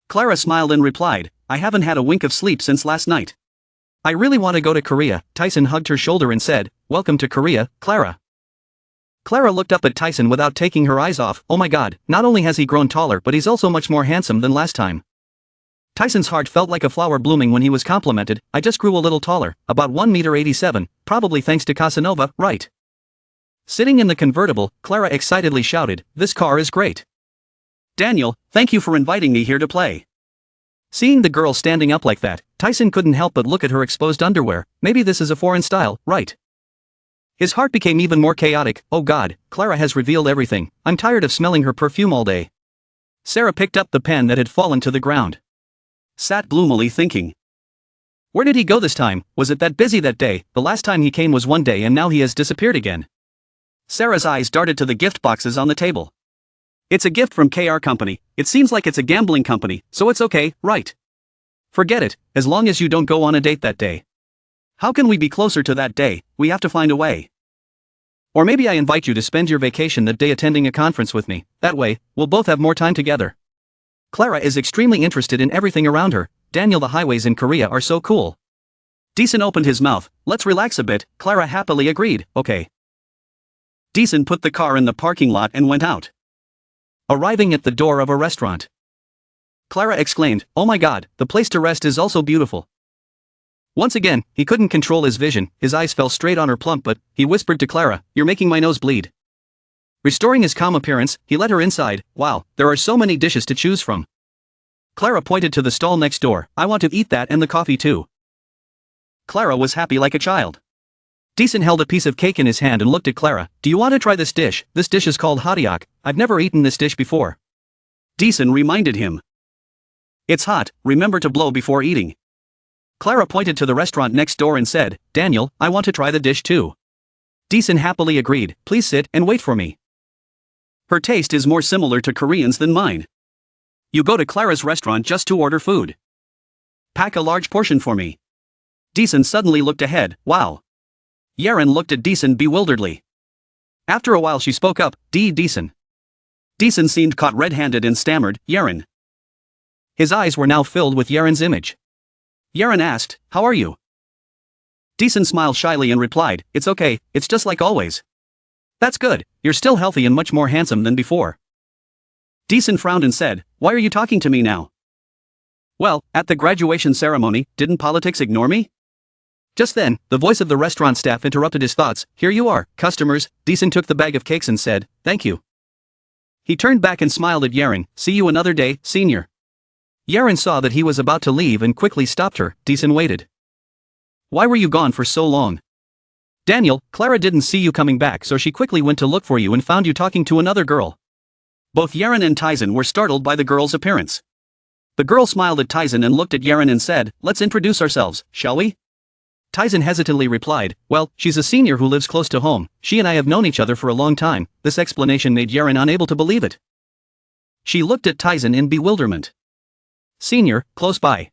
Clara smiled and replied, I haven't had a wink of sleep since last night. I really want to go to Korea. Tyson hugged her shoulder and said, welcome to Korea, Clara. Clara looked up at Tyson without taking her eyes off. Oh my god, not only has he grown taller but he's also much more handsome than last time. Tyson's heart felt like a flower blooming when he was complimented. I just grew a little taller, about 1.87 meters, probably thanks to Casanova, right? Sitting in the convertible, Clara excitedly shouted, this car is great. Daniel, thank you for inviting me here to play. Seeing the girl standing up like that, Tyson couldn't help but look at her exposed underwear. Maybe this is a foreign style, right? His heart became even more chaotic. Oh god, Clara has revealed everything. I'm tired of smelling her perfume all day. Sarah picked up the pen that had fallen to the ground. Sat gloomily thinking. Where did he go this time? Was it that busy that day? The last time he came was one day and now he has disappeared again. Sarah's eyes darted to the gift boxes on the table. It's a gift from KR Company. It seems like it's a gambling company, so it's okay, right? Forget it, as long as you don't go on a date that day. How can we be closer to that day? We have to find a way. Or maybe I invite you to spend your vacation that day attending a conference with me. That way, we'll both have more time together. Clara is extremely interested in everything around her. Daniel, the highways in Korea are so cool. Deason opened his mouth. Let's relax a bit. Clara happily agreed. Okay. Deason put the car in the parking lot and went out. Arriving at the door of a restaurant. Clara exclaimed, oh my god, the place to rest is also beautiful. Once again, he couldn't control his vision. His eyes fell straight on her plump butt. He whispered to Clara, you're making my nose bleed. Restoring his calm appearance, he led her inside. Wow, there are so many dishes to choose from. Clara pointed to the stall next door. I want to eat that and the coffee too. Clara was happy like a child. Deason held a piece of cake in his hand and looked at Clara. Do you want to try this dish? This dish is called hotteok. I've never eaten this dish before. Deason reminded him. It's hot, remember to blow before eating. Clara pointed to the restaurant next door and said, Daniel, I want to try the dish too. Deason happily agreed. Please sit and wait for me. Her taste is more similar to Koreans than mine. You go to Clara's restaurant just to order food. Pack a large portion for me. Deason suddenly looked ahead. Wow. Yeren looked at Deason bewilderedly. After a while she spoke up, Deason. Deason seemed caught red-handed and stammered, Yeren. His eyes were now filled with Yeren's image. Yeren asked, how are you? Deason smiled shyly and replied, it's okay, it's just like always. That's good, you're still healthy and much more handsome than before. Deason frowned and said, why are you talking to me now? Well, at the graduation ceremony, didn't politics ignore me? Just then, the voice of the restaurant staff interrupted his thoughts. Here you are, customers. Deason took the bag of cakes and said, thank you. He turned back and smiled at Yeren. See you another day, senior. Yeren saw that he was about to leave and quickly stopped her. Deason waited. Why were you gone for so long? Daniel, Clara didn't see you coming back so she quickly went to look for you and found you talking to another girl. Both Yeren and Tyson were startled by the girl's appearance. The girl smiled at Tyson and looked at Yeren and said, let's introduce ourselves, shall we? Tyson hesitantly replied, well, she's a senior who lives close to home. She and I have known each other for a long time. This explanation made Yeren unable to believe it. She looked at Tyson in bewilderment. Senior, close by.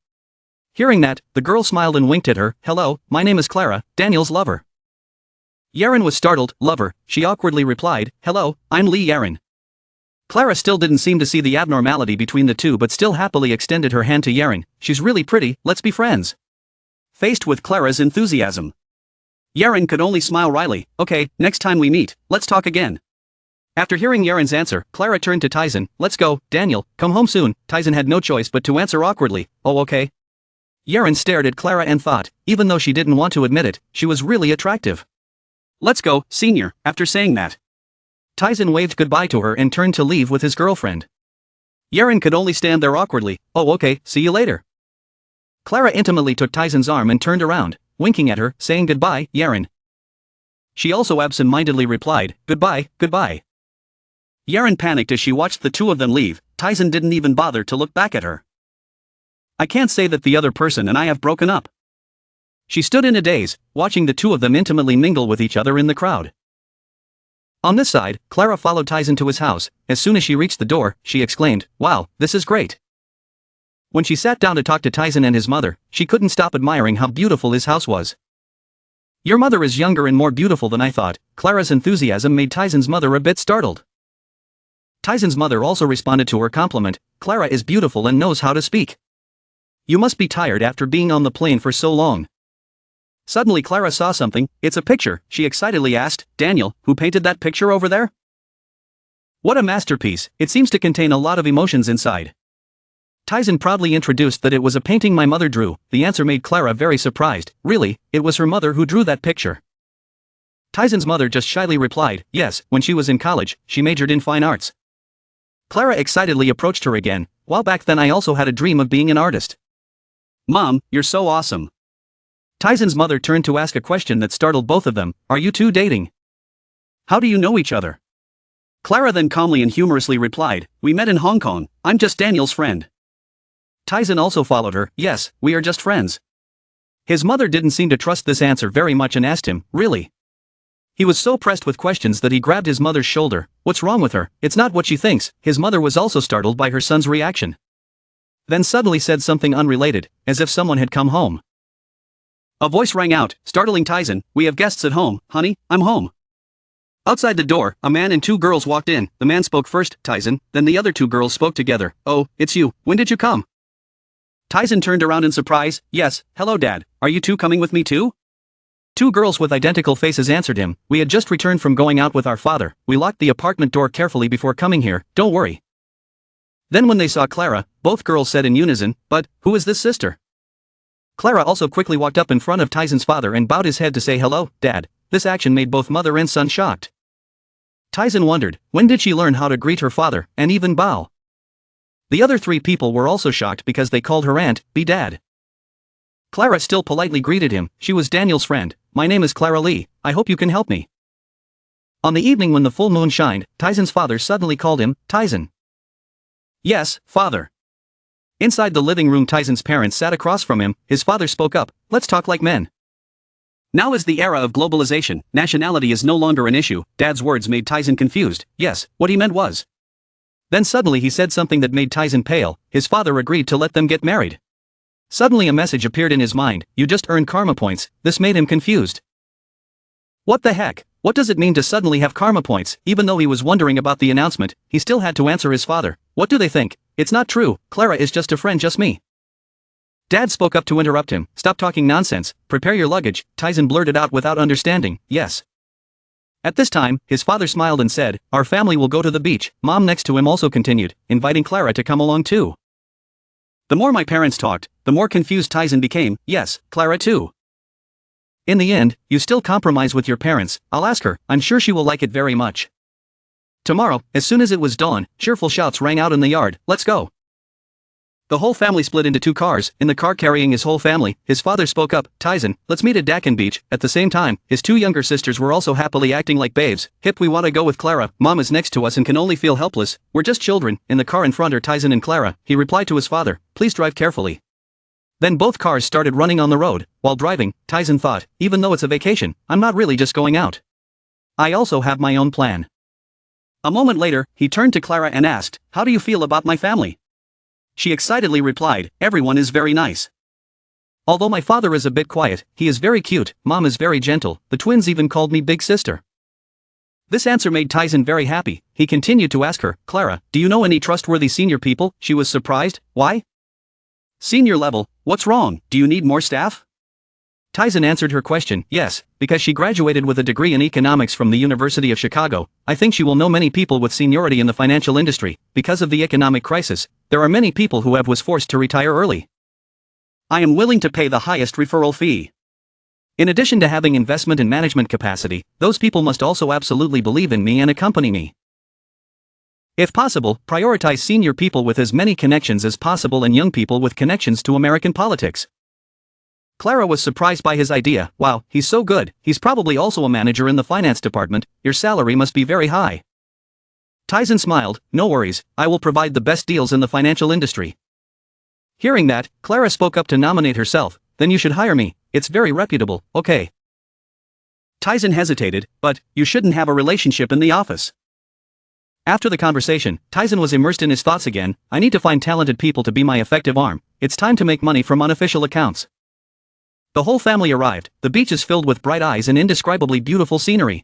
Hearing that, the girl smiled and winked at her. Hello, my name is Clara, Daniel's lover. Yeren was startled. Lover, she awkwardly replied, hello, I'm Lee Yeren. Clara still didn't seem to see the abnormality between the two but still happily extended her hand to Yeren. She's really pretty, let's be friends. Faced with Clara's enthusiasm, Yeren could only smile wryly. Okay, next time we meet, let's talk again. After hearing Yaren's answer, Clara turned to Tyson. Let's go, Daniel, come home soon. Tyson had no choice but to answer awkwardly, oh okay. Yaren stared at Clara and thought, even though she didn't want to admit it, she was really attractive. Let's go, senior. After saying that, Tyson waved goodbye to her and turned to leave with his girlfriend. Yaren could only stand there awkwardly. Oh okay, see you later. Clara intimately took Tyson's arm and turned around, winking at her, saying goodbye, Yaren. She also absent-mindedly replied, goodbye, goodbye. Yaren panicked as she watched the two of them leave. Tyson didn't even bother to look back at her. I can't say that the other person and I have broken up. She stood in a daze, watching the two of them intimately mingle with each other in the crowd. On this side, Clara followed Tyson to his house. As soon as she reached the door, she exclaimed, wow, this is great. When she sat down to talk to Tyson and his mother, she couldn't stop admiring how beautiful his house was. Your mother is younger and more beautiful than I thought. Clara's enthusiasm made Tyson's mother a bit startled. Tyson's mother also responded to her compliment, Clara is beautiful and knows how to speak. You must be tired after being on the plane for so long. Suddenly Clara saw something. It's a picture, she excitedly asked. Daniel, who painted that picture over there? What a masterpiece, it seems to contain a lot of emotions inside. Tyson proudly introduced that it was a painting my mother drew. The answer made Clara very surprised. Really, it was her mother who drew that picture. Tyson's mother just shyly replied, yes, when she was in college, she majored in fine arts. Clara excitedly approached her again. While back then I also had a dream of being an artist. Mom, you're so awesome. Tyson's mother turned to ask a question that startled both of them. Are you two dating? How do you know each other? Clara then calmly and humorously replied, we met in Hong Kong, I'm just Daniel's friend. Tyson also followed her, yes, we are just friends. His mother didn't seem to trust this answer very much and asked him, really? He was so pressed with questions that he grabbed his mother's shoulder. What's wrong with her? It's not what she thinks. His mother was also startled by her son's reaction. Then suddenly said something unrelated, as if someone had come home. A voice rang out, startling Tyson, we have guests at home, honey, I'm home. Outside the door, a man and two girls walked in. The man spoke first, Tyson, then the other two girls spoke together. Oh, it's you, when did you come? Tyson turned around in surprise, yes, hello dad, are you two coming with me too? Two girls with identical faces answered him, we had just returned from going out with our father, we locked the apartment door carefully before coming here, don't worry. Then when they saw Clara, both girls said in unison, but, who is this sister? Clara also quickly walked up in front of Tyson's father and bowed his head to say hello, dad. This action made both mother and son shocked. Tyson wondered, when did she learn how to greet her father, and even bow? The other three people were also shocked because they called her aunt, dad. Clara still politely greeted him, she was Daniel's friend, my name is Clara Lee, I hope you can help me. On the evening when the full moon shined, Tyson's father suddenly called him, Tyson. Yes, father. Inside the living room Tyson's parents sat across from him, his father spoke up, let's talk like men. Now is the era of globalization, nationality is no longer an issue. Dad's words made Tyson confused, yes, what he meant was. Then suddenly he said something that made Tyson pale, his father agreed to let them get married. Suddenly a message appeared in his mind, you just earned karma points, this made him confused. What the heck, what does it mean to suddenly have karma points? Even though he was wondering about the announcement, he still had to answer his father, what do they think? It's not true, Clara is just a friend, just me. Dad spoke up to interrupt him, stop talking nonsense, prepare your luggage, Tyson blurted out without understanding, yes. At this time, his father smiled and said, our family will go to the beach. Mom next to him also continued, inviting Clara to come along too. The more my parents talked, the more confused Tyson became, yes, Clara too. In the end, you still compromise with your parents, I'll ask her, I'm sure she will like it very much. Tomorrow, as soon as it was dawn, cheerful shouts rang out in the yard, let's go. The whole family split into two cars. In the car carrying his whole family, his father spoke up, Tyson, let's meet at Dakin Beach. At the same time, his two younger sisters were also happily acting like babes. Hip, we want to go with Clara. Mom is next to us and can only feel helpless. We're just children. In the car in front are Tyson and Clara. He replied to his father, please drive carefully. Then both cars started running on the road. While driving, Tyson thought, even though it's a vacation, I'm not really just going out. I also have my own plan. A moment later, he turned to Clara and asked, how do you feel about my family? She excitedly replied, everyone is very nice. Although my father is a bit quiet, he is very cute, mom is very gentle, the twins even called me big sister. This answer made Tyson very happy. He continued to ask her, Clara, do you know any trustworthy senior people? She was surprised, why? Senior level, what's wrong, do you need more staff? Tyson answered her question, yes, because she graduated with a degree in economics from the University of Chicago. I think she will know many people with seniority in the financial industry. Because of the economic crisis, there are many people who was forced to retire early. I am willing to pay the highest referral fee. In addition to having investment and management capacity, those people must also absolutely believe in me and accompany me. If possible, prioritize senior people with as many connections as possible and young people with connections to American politics. Clara was surprised by his idea. Wow, he's so good, he's probably also a manager in the finance department, your salary must be very high. Tyson smiled, no worries, I will provide the best deals in the financial industry. Hearing that, Clara spoke up to nominate herself, then you should hire me, it's very reputable, okay. Tyson hesitated, but, you shouldn't have a relationship in the office. After the conversation, Tyson was immersed in his thoughts again. I need to find talented people to be my effective arm, it's time to make money from unofficial accounts. The whole family arrived, the beach is filled with bright eyes and indescribably beautiful scenery.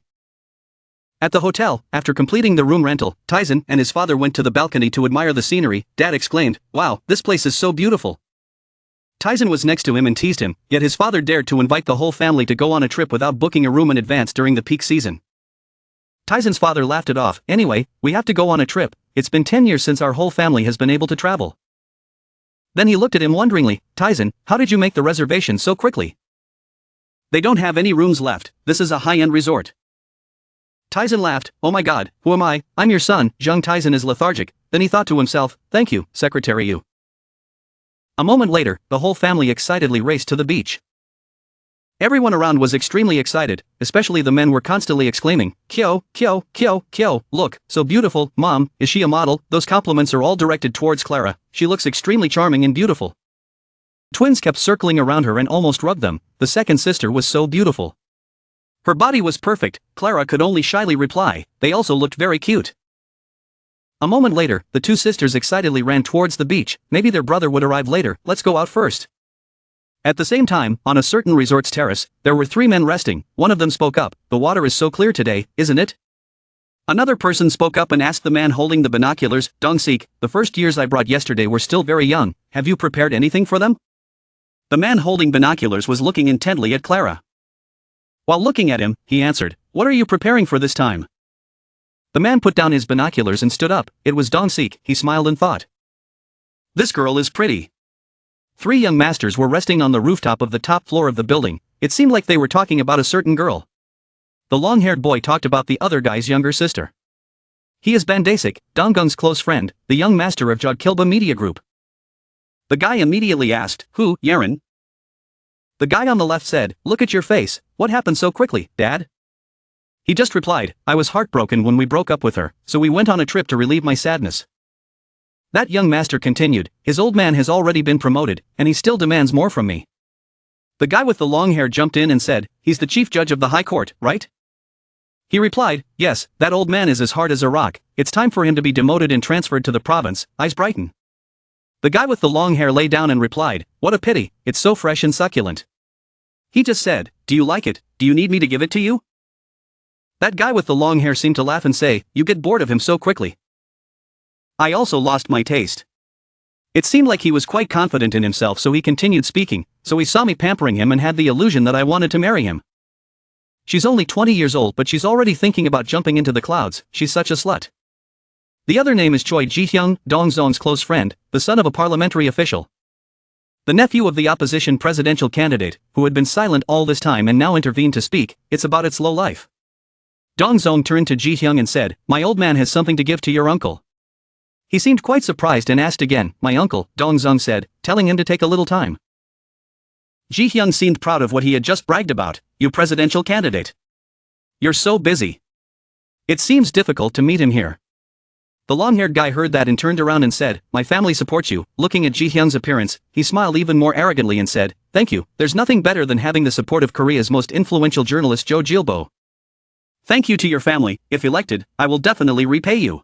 At the hotel, after completing the room rental, Tyson and his father went to the balcony to admire the scenery. Dad exclaimed, wow, this place is so beautiful. Tyson was next to him and teased him, yet his father dared to invite the whole family to go on a trip without booking a room in advance during the peak season. Tyson's father laughed it off, anyway, we have to go on a trip, it's been 10 years since our whole family has been able to travel. Then he looked at him wonderingly, Tyson, how did you make the reservation so quickly? They don't have any rooms left, this is a high-end resort. Tyson laughed, oh my god, who am I? I'm your son. Young Tyson is lethargic, then he thought to himself, thank you, Secretary Yu. A moment later, the whole family excitedly raced to the beach. Everyone around was extremely excited, especially the men were constantly exclaiming, Kyo, Kyo, Kyo, Kyo, look, so beautiful, Mom, is she a model? Those compliments are all directed towards Clara, she looks extremely charming and beautiful. Twins kept circling around her and almost rubbed them, the second sister was so beautiful. Her body was perfect, Clara could only shyly reply, they also looked very cute. A moment later, the two sisters excitedly ran towards the beach, maybe their brother would arrive later, let's go out first. At the same time, on a certain resort's terrace, there were 3 men resting. One of them spoke up, the water is so clear today, isn't it? Another person spoke up and asked the man holding the binoculars, Dong-sik, the first years I brought yesterday were still very young, have you prepared anything for them? The man holding binoculars was looking intently at Clara. While looking at him, he answered, what are you preparing for this time? The man put down his binoculars and stood up, it was Dong-sik, he smiled and thought. This girl is pretty. 3 young masters were resting on the rooftop of the top floor of the building, it seemed like they were talking about a certain girl. The long-haired boy talked about the other guy's younger sister. He is Bandasik, Donggung's close friend, the young master of Jodkilba Media Group. The guy immediately asked, who, Yaren? The guy on the left said, look at your face, what happened so quickly, Dad? He just replied, I was heartbroken when we broke up with her, so we went on a trip to relieve my sadness. That young master continued, his old man has already been promoted, and he still demands more from me. The guy with the long hair jumped in and said, he's the chief judge of the high court, right? He replied, yes, that old man is as hard as a rock, it's time for him to be demoted and transferred to the province, Eyes brighten. The guy with the long hair lay down and replied, what a pity, it's so fresh and succulent. He just said, do you like it, do you need me to give it to you? That guy with the long hair seemed to laugh and say, you get bored of him so quickly. I also lost my taste. It seemed like he was quite confident in himself, so he continued speaking, so he saw me pampering him and had the illusion that I wanted to marry him. She's only 20 years old but she's already thinking about jumping into the clouds, she's such a slut. The other name is Choi Ji-hyung, Dongzong's close friend, the son of a parliamentary official. The nephew of the opposition presidential candidate, who had been silent all this time and now intervened to speak, it's about its low life. Dongzong turned to Ji-hyung and said, my old man has something to give to your uncle. He seemed quite surprised and asked again, my uncle, Dongzong said, telling him to take a little time. Ji-hyung seemed proud of what he had just bragged about, you presidential candidate. You're so busy. It seems difficult to meet him here. The long-haired guy heard that and turned around and said, my family supports you. Looking at Ji-hyung's appearance, he smiled even more arrogantly and said, thank you, there's nothing better than having the support of Korea's most influential journalist Jo Jilbo. Thank you to your family, if elected, I will definitely repay you.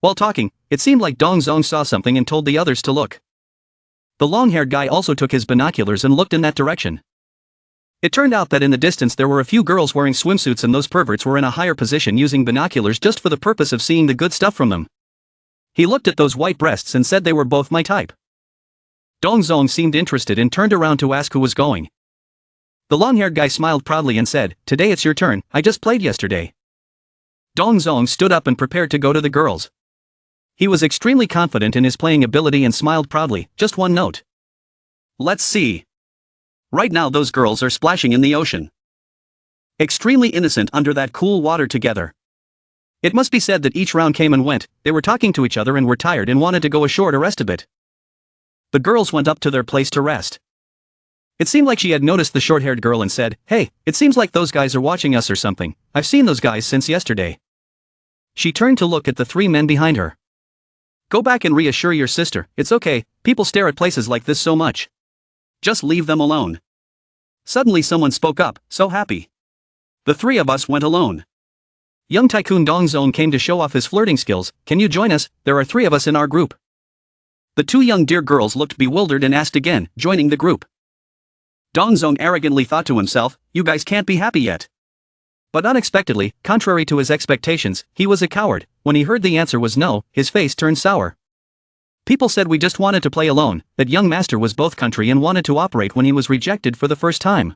While talking, it seemed like Dongzong saw something and told the others to look. The long-haired guy also took his binoculars and looked in that direction. It turned out that in the distance there were a few girls wearing swimsuits and those perverts were in a higher position using binoculars just for the purpose of seeing the good stuff from them. He looked at those white breasts and said they were both my type. Dongzong seemed interested and turned around to ask who was going. The long-haired guy smiled proudly and said, "Today it's your turn, I just played yesterday." Dong Zong stood up and prepared to go to the girls. He was extremely confident in his playing ability and smiled proudly. Just one note. Let's see. Right now those girls are splashing in the ocean. Extremely innocent under that cool water together. It must be said that each round came and went, they were talking to each other and were tired and wanted to go ashore to rest a bit. The girls went up to their place to rest. It seemed like she had noticed the short-haired girl and said, "Hey, it seems like those guys are watching us or something. I've seen those guys since yesterday." She turned to look at the three men behind her. "Go back and reassure your sister, it's okay, people stare at places like this so much. Just leave them alone." Suddenly someone spoke up, so happy. "The three of us went alone. Young tycoon Dong Zong came to show off his flirting skills, can you join us? There are 3 of us in our group." The 2 young dear girls looked bewildered and asked again, joining the group. Dong Zong arrogantly thought to himself, "You guys can't be happy yet." But unexpectedly, contrary to his expectations, he was a coward. When he heard the answer was no, his face turned sour. People said we just wanted to play alone, that young master was both country and wanted to operate when he was rejected for the first time.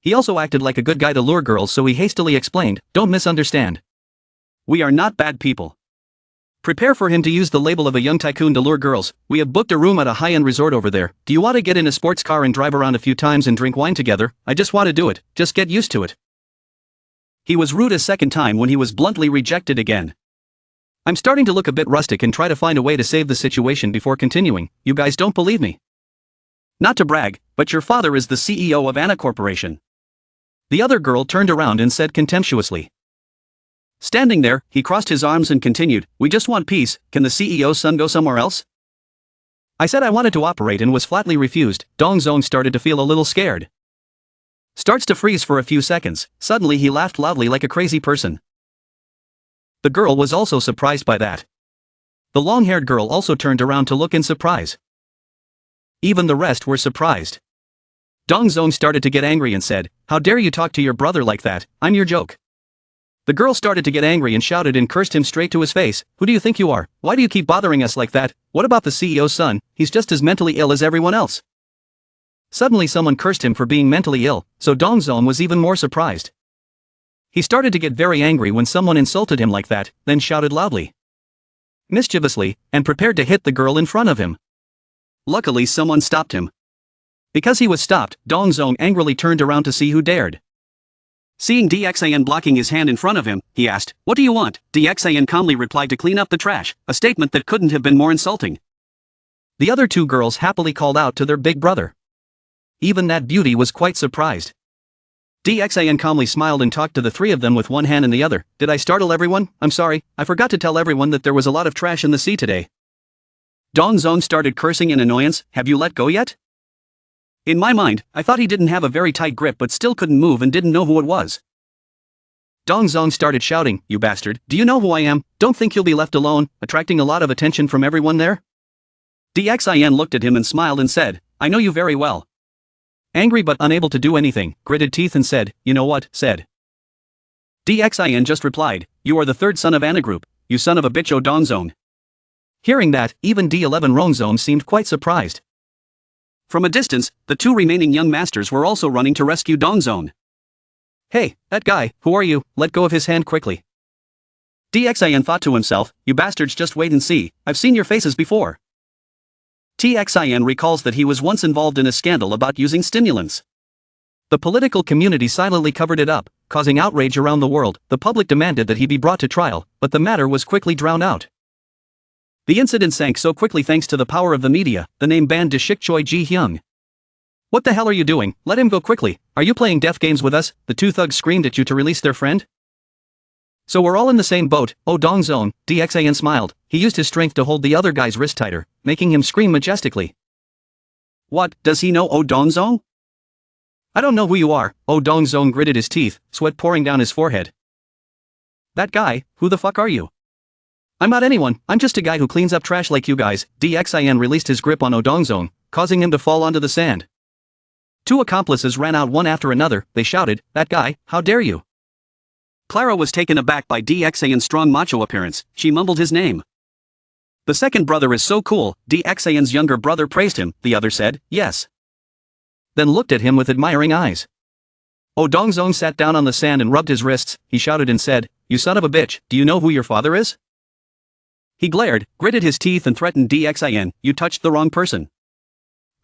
He also acted like a good guy to lure girls, so he hastily explained, "Don't misunderstand. We are not bad people. Prepare for him to use the label of a young tycoon to lure girls. We have booked a room at a high-end resort over there. Do you want to get in a sports car and drive around a few times and drink wine together? I just want to do it, just get used to it." He was rude a second time when he was bluntly rejected again. "I'm starting to look a bit rustic and try to find a way to save the situation before continuing. You guys don't believe me? Not to brag, but your father is the CEO of Anna Corporation." The other girl turned around and said contemptuously. Standing there, he crossed his arms and continued, "We just want peace, can the CEO's son go somewhere else?" I said I wanted to operate and was flatly refused. Dong Zong started to feel a little scared. Starts to freeze for a few seconds, suddenly he laughed loudly like a crazy person. The girl was also surprised by that. The long-haired girl also turned around to look in surprise. Even the rest were surprised. Dong Zong started to get angry and said, "How dare you talk to your brother like that, I'm your joke." The girl started to get angry and shouted and cursed him straight to his face, "Who do you think you are? Why do you keep bothering us like that? What about the CEO's son? He's just as mentally ill as everyone else." Suddenly someone cursed him for being mentally ill, so Dong Zong was even more surprised. He started to get very angry when someone insulted him like that, then shouted loudly, mischievously, and prepared to hit the girl in front of him. Luckily someone stopped him. Because he was stopped, Dong Zong angrily turned around to see who dared. Seeing DXAN blocking his hand in front of him, he asked, "What do you want?" DXAN calmly replied to clean up the trash, a statement that couldn't have been more insulting. The other 2 girls happily called out to their big brother. Even that beauty was quite surprised. DXAN calmly smiled and talked to the 3 of them with one hand in the other. "Did I startle everyone? I'm sorry, I forgot to tell everyone that there was a lot of trash in the sea today." Dong Zong started cursing in annoyance, "Have you let go yet?" In my mind, I thought he didn't have a very tight grip but still couldn't move and didn't know who it was. Dong Zong started shouting, "You bastard, do you know who I am? Don't think you'll be left alone, attracting a lot of attention from everyone there?" DXIN looked at him and smiled and said, "I know you very well." Angry but unable to do anything, gritted teeth and said, "You know what, said." DXIN just replied, "You are the 3rd son of Anna Group, you son of a bitch. Oh Dong Zong." Hearing that, even D11 Rongzong seemed quite surprised. From a distance, the 2 remaining young masters were also running to rescue Dong Zong. "Hey, that guy, who are you? Let go of his hand quickly." DXIN thought to himself, "You bastards just wait and see, I've seen your faces before." TXIN recalls that he was once involved in a scandal about using stimulants. The political community silently covered it up, causing outrage around the world. The public demanded that he be brought to trial, but the matter was quickly drowned out. The incident sank so quickly thanks to the power of the media, the name banned to Shikchoi Ji-hyung. "What the hell are you doing? Let him go quickly. Are you playing death games with us?" the 2 thugs screamed at you to release their friend. "So we're all in the same boat, oh Dong Zong," DXAN smiled. He used his strength to hold the other guy's wrist tighter, making him scream majestically. "What, does he know oh Dong Zong?" "I don't know who you are," oh Dong Zong gritted his teeth, sweat pouring down his forehead. "That guy, who the fuck are you?" "I'm not anyone, I'm just a guy who cleans up trash like you guys." DXIN released his grip on Oh Dong Zong, causing him to fall onto the sand. 2 accomplices ran out one after another, they shouted, "That guy, how dare you!" Clara was taken aback by DXAN's strong macho appearance, she mumbled his name. "The second brother is so cool," DXAN's younger brother praised him, the other said, "Yes. then looked at him with admiring eyes. Oh Dongzong sat down on the sand and rubbed his wrists. He shouted and said, "You son of a bitch, do you know who your father is?" He glared, gritted his teeth and threatened Dxin, "You touched the wrong person.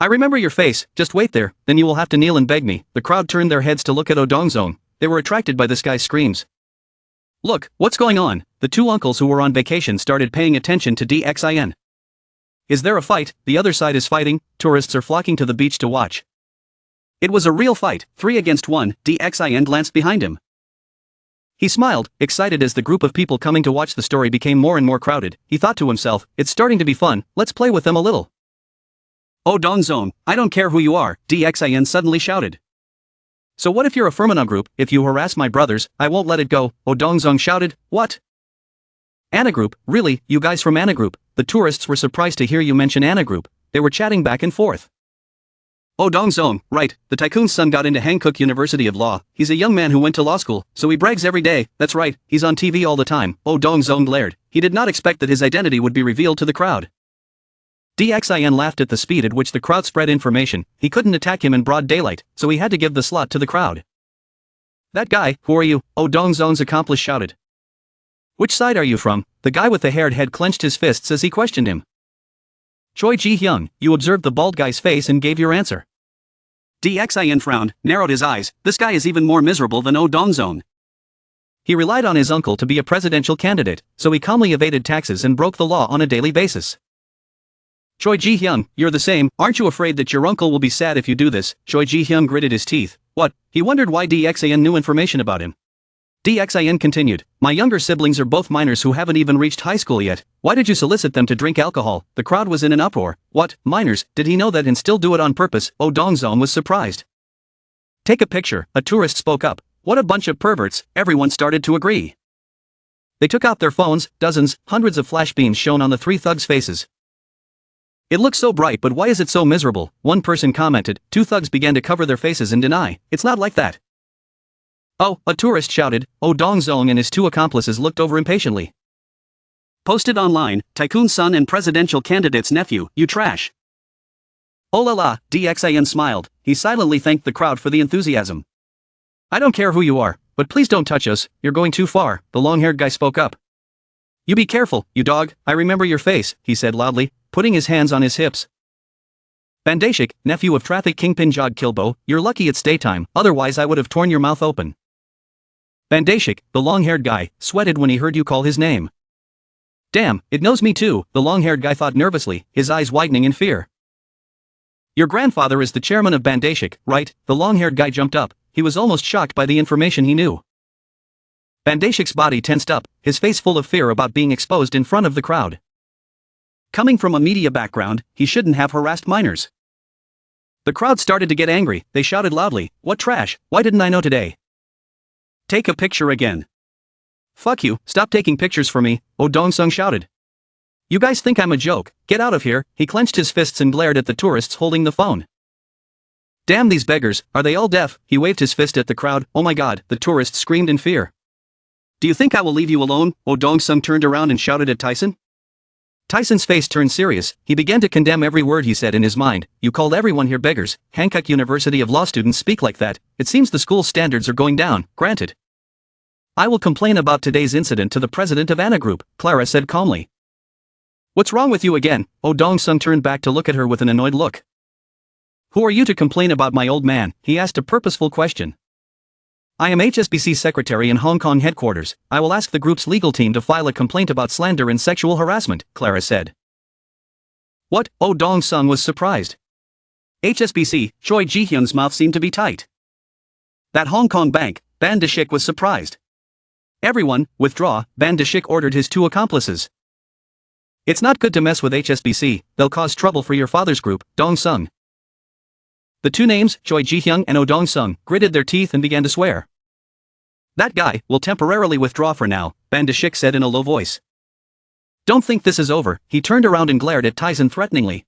I remember your face, just wait there, then you will have to kneel and beg me." The crowd turned their heads to look at Oh Dongzong. They were attracted by this guy's screams. "Look, what's going on?" The two uncles who were on vacation started paying attention to Dxin. "Is there a fight? The other side is fighting." Tourists are flocking to the beach to watch. It was a real fight, 3 against 1. Dxin glanced behind him. He smiled, excited as the group of people coming to watch the story became more and more crowded. He thought to himself, "It's starting to be fun, let's play with them a little." "Oh Dongzong, I don't care who you are," Dxin suddenly shouted. "So what if you're a Fermanagh group? If you harass my brothers, I won't let it go." Oh Dongzong shouted. "What? Anna Group, really, you guys from Anna Group?" The tourists were surprised to hear you mention Anna Group. They were chatting back and forth. "Oh Dongzong, right, the tycoon's son got into Hankook University of Law. He's a young man who went to law school, so he brags every day. That's right, he's on TV all the time." Oh Dongzong glared. He did not expect that his identity would be revealed to the crowd. Dxin laughed at the speed at which the crowd spread information. He couldn't attack him in broad daylight, so he had to give the slot to the crowd. "That guy, who are you?" Oh Dongzong's accomplice shouted. "Which side are you from?" The guy with the haired head clenched his fists as he questioned him. "Choi Ji-hyung," you observed the bald guy's face and gave your answer. Dxin frowned, narrowed his eyes. This guy is even more miserable than Oh Dongzong. He relied on his uncle to be a presidential candidate, so he calmly evaded taxes and broke the law on a daily basis. "Choi Ji-hyung, you're the same. Aren't you afraid that your uncle will be sad if you do this?" Choi Ji-hyung gritted his teeth. What? He wondered why Dxin knew information about him. Dxin continued, "My younger siblings are both minors who haven't even reached high school yet. Why did you solicit them to drink alcohol?" The crowd was in an uproar. What, minors? Did he know that and still do it on purpose? Oh Dongzong was surprised. "Take a picture," a tourist spoke up. "What a bunch of perverts," everyone started to agree. They took out their phones, dozens, hundreds of flashbeams shone on the three thugs' faces. "It looks so bright, but why is it so miserable?" one person commented. Two thugs began to cover their faces and deny, "It's not like that." "Oh," a tourist shouted. Oh Dongzong and his two accomplices looked over impatiently. Posted online, tycoon's son and presidential candidate's nephew, you trash. "Oh la la," Dxin smiled. He silently thanked the crowd for the enthusiasm. "I don't care who you are, but please don't touch us, you're going too far," the long-haired guy spoke up. "You be careful, you dog, I remember your face," he said loudly, putting his hands on his hips. "Bandashik, nephew of traffic kingpin Jog Kilbo, you're lucky it's daytime, otherwise I would have torn your mouth open." Bandashik, the long-haired guy, sweated when he heard you call his name. "Damn, it knows me too," the long-haired guy thought nervously, his eyes widening in fear. "Your grandfather is the chairman of Bandashik, right?" The long-haired guy jumped up. He was almost shocked by the information he knew. Bandashik's body tensed up, his face full of fear about being exposed in front of the crowd. Coming from a media background, he shouldn't have harassed minors. The crowd started to get angry. They shouted loudly, "What trash, why didn't I know today? Take a picture again." "Fuck you, stop taking pictures for me," Oh Dongzong shouted. "You guys think I'm a joke, get out of here." He clenched his fists and glared at the tourists holding the phone. "Damn these beggars, are they all deaf?" He waved his fist at the crowd. "Oh my god," the tourists screamed in fear. "Do you think I will leave you alone?" Oh Dongzong turned around and shouted at Tyson. Tyson's face turned serious. He began to condemn every word he said in his mind. "You called everyone here beggars. Hankook University of Law students speak like that. It seems the school's standards are going down." "Granted. I will complain about today's incident to the president of Anna Group," Clara said calmly. "What's wrong with you again?" Oh Dongzong turned back to look at her with an annoyed look. "Who are you to complain about my old man?" he asked a purposeful question. "I am HSBC secretary in Hong Kong headquarters. I will ask the group's legal team to file a complaint about slander and sexual harassment," Clara said. "What?" Oh Dongzong was surprised. HSBC, Choi Ji-hyun's mouth seemed to be tight. That Hong Kong bank, Bandashik was surprised. "Everyone, withdraw," Bandashik ordered his two accomplices. "It's not good to mess with HSBC, they'll cause trouble for your father's group, Dongzong." The two names, Choi Ji-hyung and Oh Dongzong, gritted their teeth and began to swear. "That guy will temporarily withdraw for now," Bandashik said in a low voice. "Don't think this is over." He turned around and glared at Tyson threateningly.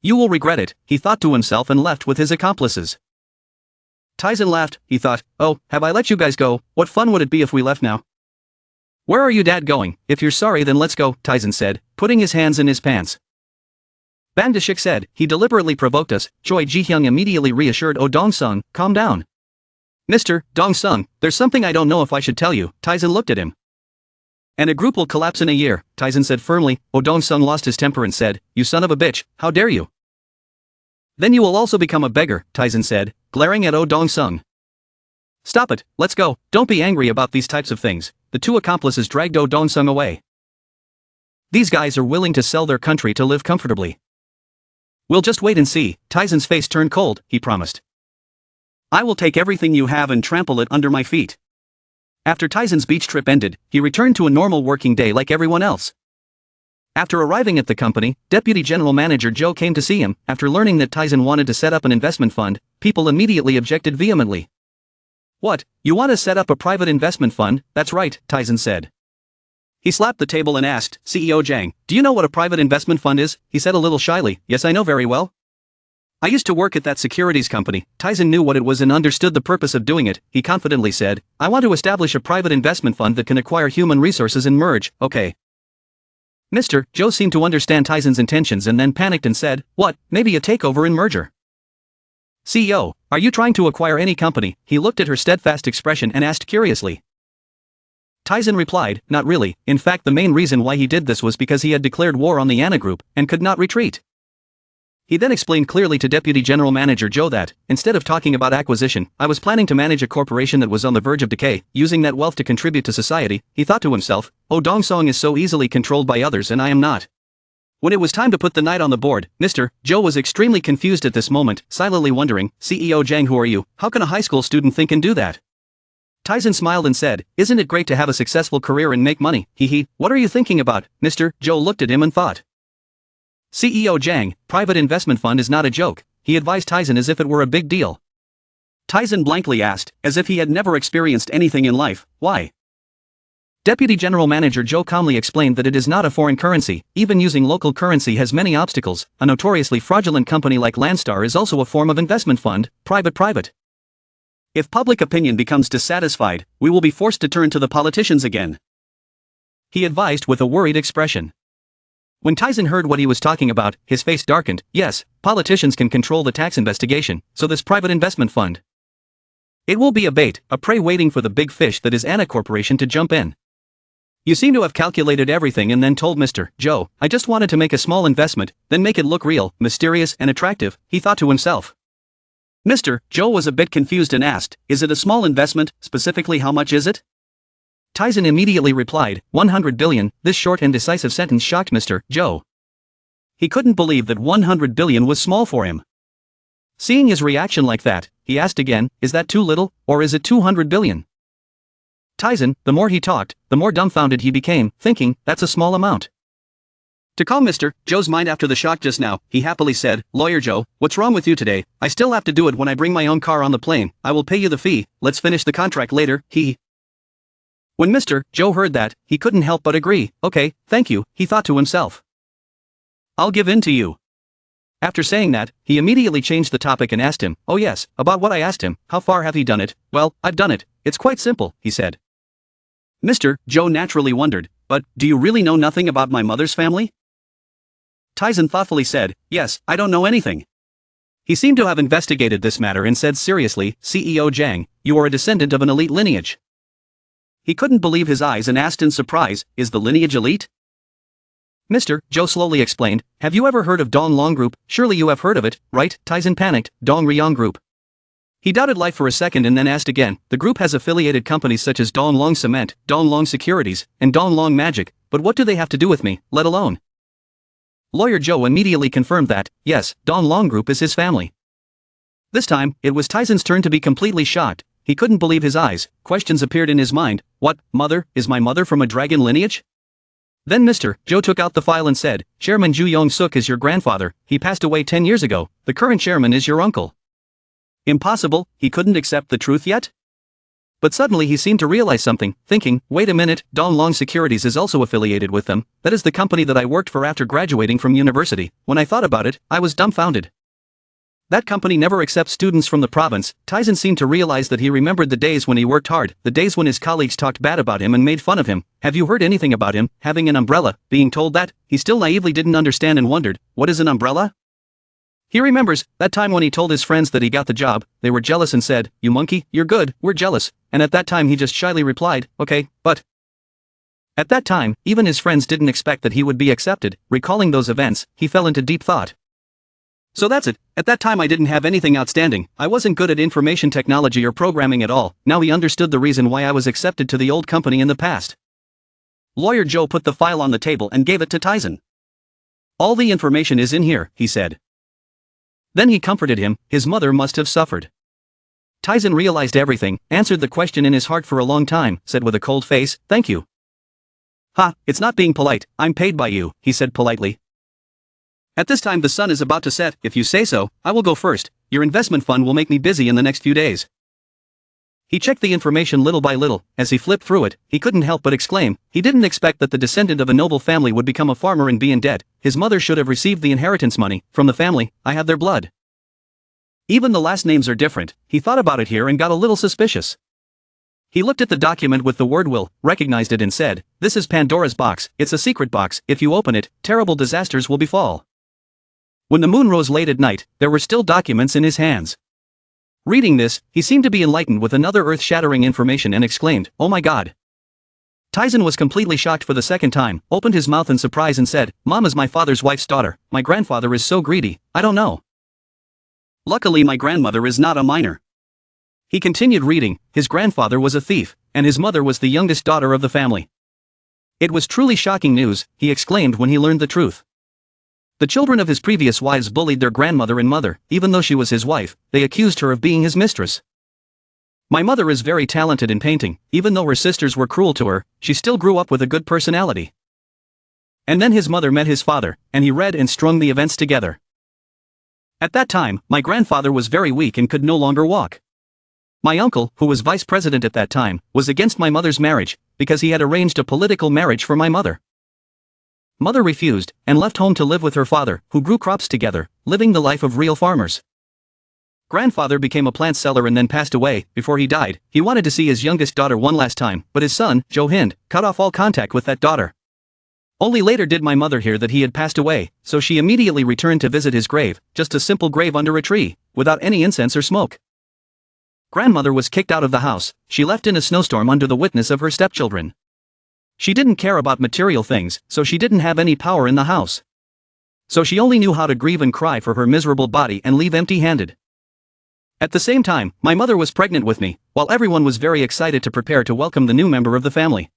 "You will regret it," he thought to himself and left with his accomplices. Tyson laughed. He thought, "Oh, have I let you guys go? What fun would it be if we left now?" "Where are you dad going? If you're sorry then let's go," Tyson said, putting his hands in his pants. Ban Dashik said, he deliberately provoked us. Choi Ji-hyung immediately reassured Oh Dong-sung, calm down. Mr. Dong-sung, there's something I don't know if I should tell you. Taizan looked at him. And a group will collapse in a year, Taizan said firmly. Oh Dong-sung lost his temper and said, you son of a bitch, how dare you? Then you will also become a beggar, Taizan said, glaring at Oh Dong-sung. Stop it, let's go, don't be angry about these types of things. The two accomplices dragged Oh Dong-sung away. These guys are willing to sell their country to live comfortably. We'll just wait and see. Taizan's face turned cold, he promised. I will take everything you have and trample it under my feet. After Taizan's beach trip ended, he returned to a normal working day like everyone else. After arriving at the company, Deputy General Manager Joe came to see him. After learning that Taizan wanted to set up an investment fund, people immediately objected vehemently. What, you want to set up a private investment fund? That's right, Taizan said. He slapped the table and asked, CEO Zhang, do you know what a private investment fund is? He said a little shyly, yes I know very well. I used to work at that securities company. Taizan knew what it was and understood the purpose of doing it. He confidently said, I want to establish a private investment fund that can acquire human resources and merge, okay. Mr. Joe seemed to understand Taizan's intentions and then panicked and said, what, maybe a takeover and merger? CEO, are you trying to acquire any company? He looked at her steadfast expression and asked curiously. Taizan replied, not really. In fact, the main reason why he did this was because he had declared war on the Anna Group and could not retreat. He then explained clearly to Deputy General Manager Joe that, instead of talking about acquisition, I was planning to manage a corporation that was on the verge of decay, using that wealth to contribute to society. He thought to himself, Oh Dong-song is so easily controlled by others and I am not. When it was time to put the knight on the board, Mr. Joe was extremely confused at this moment, silently wondering, CEO Zhang, who are you? How can a high school student think and do that? Taizan smiled and said, isn't it great to have a successful career and make money? Hee, what are you thinking about? Mr. Joe looked at him and thought. CEO Zhang, private investment fund is not a joke, he advised Taizan as if it were a big deal. Taizan blankly asked, as if he had never experienced anything in life, why? Deputy General Manager Joe calmly explained that it is not a foreign currency, even using local currency has many obstacles. A notoriously fraudulent company like Landstar is also a form of investment fund, private. If public opinion becomes dissatisfied, we will be forced to turn to the politicians again. He advised with a worried expression. When Taizan heard what he was talking about, his face darkened. Yes, politicians can control the tax investigation, so this private investment fund. It will be a bait, a prey waiting for the big fish that is Anna Corporation to jump in. You seem to have calculated everything and then told Mr. Joe, I just wanted to make a small investment, then make it look real, mysterious and attractive, he thought to himself. Mr. Joe was a bit confused and asked, is it a small investment, specifically how much is it? Taizan immediately replied, 100 billion, this short and decisive sentence shocked Mr. Joe. He couldn't believe that 100 billion was small for him. Seeing his reaction like that, he asked again, is that too little, or is it 200 billion? Taizan, the more he talked, the more dumbfounded he became, thinking, that's a small amount. To calm Mr. Joe's mind after the shock just now, he happily said, Lawyer Joe, what's wrong with you today? I still have to do it when I bring my own car on the plane. I will pay you the fee, let's finish the contract later, When Mr. Joe heard that, he couldn't help but agree. Okay, thank you, he thought to himself. I'll give in to you. After saying that, he immediately changed the topic and asked him, oh yes, about what I asked him, how far have you done it? Well, I've done it, it's quite simple, he said. Mr. Joe naturally wondered, but, do you really know nothing about my mother's family? Taizan thoughtfully said, yes, I don't know anything. He seemed to have investigated this matter and said seriously, CEO Zhang, you are a descendant of an elite lineage. He couldn't believe his eyes and asked in surprise, is the lineage elite? Mr. Joe slowly explained, have you ever heard of Dong Long Group? Surely you have heard of it, right? Taizan panicked, Dong Ryong Group. He doubted life for a second and then asked again, the group has affiliated companies such as Dong Long Cement, Dong Long Securities, and Dong Long Magic, but what do they have to do with me, let alone? Lawyer Joe immediately confirmed that, yes, Dong Long Group is his family. This time, it was Taizan's turn to be completely shocked. He couldn't believe his eyes, questions appeared in his mind, what, mother, is my mother from a dragon lineage? Then Mr. Joe took out the file and said, Chairman Ju Yong-suk is your grandfather, he passed away 10 years ago, the current chairman is your uncle. Impossible, he couldn't accept the truth yet? But suddenly he seemed to realize something, thinking, wait a minute, Dong Long Securities is also affiliated with them, that is the company that I worked for after graduating from university. When I thought about it, I was dumbfounded. That company never accepts students from the province. Tyson seemed to realize that he remembered the days when he worked hard, the days when his colleagues talked bad about him and made fun of him. Have you heard anything about him having an umbrella, being told that? He still naively didn't understand and wondered, what is an umbrella? He remembers that time when he told his friends that he got the job. They were jealous and said, "You monkey, you're good, we're jealous." And at that time he just shyly replied, "Okay, but..." At that time, even his friends didn't expect that he would be accepted. Recalling those events, he fell into deep thought. So that's it. At that time I didn't have anything outstanding. I wasn't good at information technology or programming at all. Now he understood the reason why I was accepted to the old company in the past. Lawyer Joe put the file on the table and gave it to Tyson. "All the information is in here," he said. Then he comforted him. His mother must have suffered. Tyson realized everything, answered the question in his heart for a long time, said with a cold face, "Thank you." "Ha, it's not being polite, I'm paid by you," he said politely. "At this time the sun is about to set. If you say so, I will go first. Your investment fund will make me busy in the next few days." He checked the information little by little. As he flipped through it, he couldn't help but exclaim, he didn't expect that the descendant of a noble family would become a farmer and be in debt. His mother should have received the inheritance money from the family. I have their blood. Even the last names are different. He thought about it here and got a little suspicious. He looked at the document with the word will, recognized it and said, "This is Pandora's box. It's a secret box. If you open it, terrible disasters will befall." When the moon rose late at night, there were still documents in his hands. Reading this, he seemed to be enlightened with another earth-shattering information and exclaimed, "Oh my God." Tyson was completely shocked for the second time, opened his mouth in surprise and said, "Mom is my father's wife's daughter. My grandfather is so greedy, I don't know. Luckily my grandmother is not a minor." He continued reading. His grandfather was a thief, and his mother was the youngest daughter of the family. It was truly shocking news, he exclaimed when he learned the truth. The children of his previous wives bullied their grandmother and mother. Even though she was his wife, they accused her of being his mistress. "My mother is very talented in painting. Even though her sisters were cruel to her, she still grew up with a good personality." And then his mother met his father, and he read and strung the events together. "At that time, my grandfather was very weak and could no longer walk. My uncle, who was vice president at that time, was against my mother's marriage, because he had arranged a political marriage for my mother. Mother refused, and left home to live with her father, who grew crops together, living the life of real farmers. Grandfather became a plant seller and then passed away. Before he died, he wanted to see his youngest daughter one last time, but his son, Joe Hind, cut off all contact with that daughter. Only later did my mother hear that he had passed away, so she immediately returned to visit his grave, just a simple grave under a tree, without any incense or smoke. Grandmother was kicked out of the house. She left in a snowstorm under the witness of her stepchildren. She didn't care about material things, so she didn't have any power in the house. So she only knew how to grieve and cry for her miserable body and leave empty-handed. At the same time, my mother was pregnant with me, while everyone was very excited to prepare to welcome the new member of the family.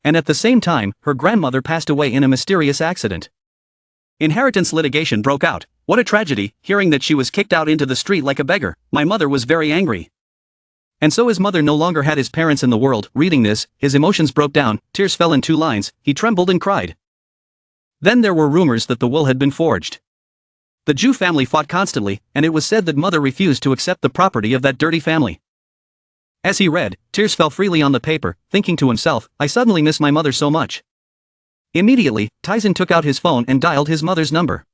And at the same time, her grandmother passed away in a mysterious accident. Inheritance litigation broke out. What a tragedy. Hearing that she was kicked out into the street like a beggar, my mother was very angry. And so his mother no longer had his parents in the world. Reading this, his emotions broke down, tears fell in 2 lines, he trembled and cried. Then there were rumors that the will had been forged. The Jew family fought constantly, and it was said that mother refused to accept the property of that dirty family. As he read, tears fell freely on the paper, thinking to himself, I suddenly miss my mother so much. Immediately, Tyson took out his phone and dialed his mother's number.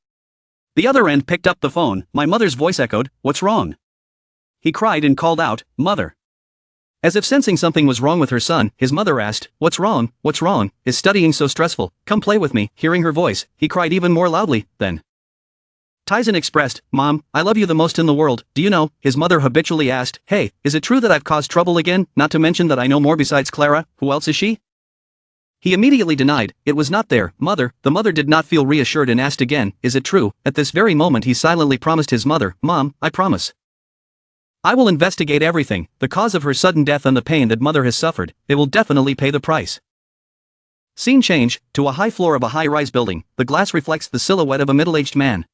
The other end picked up the phone. My mother's voice echoed, "What's wrong?" He cried and called out, "Mother." As if sensing something was wrong with her son, his mother asked, "What's wrong? What's wrong? Is studying so stressful? Come play with me." Hearing her voice, he cried even more loudly. Then Tyson expressed, "Mom, I love you the most in the world, do you know?" His mother habitually asked, "Hey, is it true that I've caused trouble again, not to mention that I know more besides Clara? Who else is she?" He immediately denied, it was not there. "Mother." The mother did not feel reassured and asked again, "Is it true?" At this very moment he silently promised his mother, "Mom, I promise. I will investigate everything, the cause of her sudden death and the pain that mother has suffered. They will definitely pay the price." Scene change, to a high floor of a high-rise building. The glass reflects the silhouette of a middle-aged man.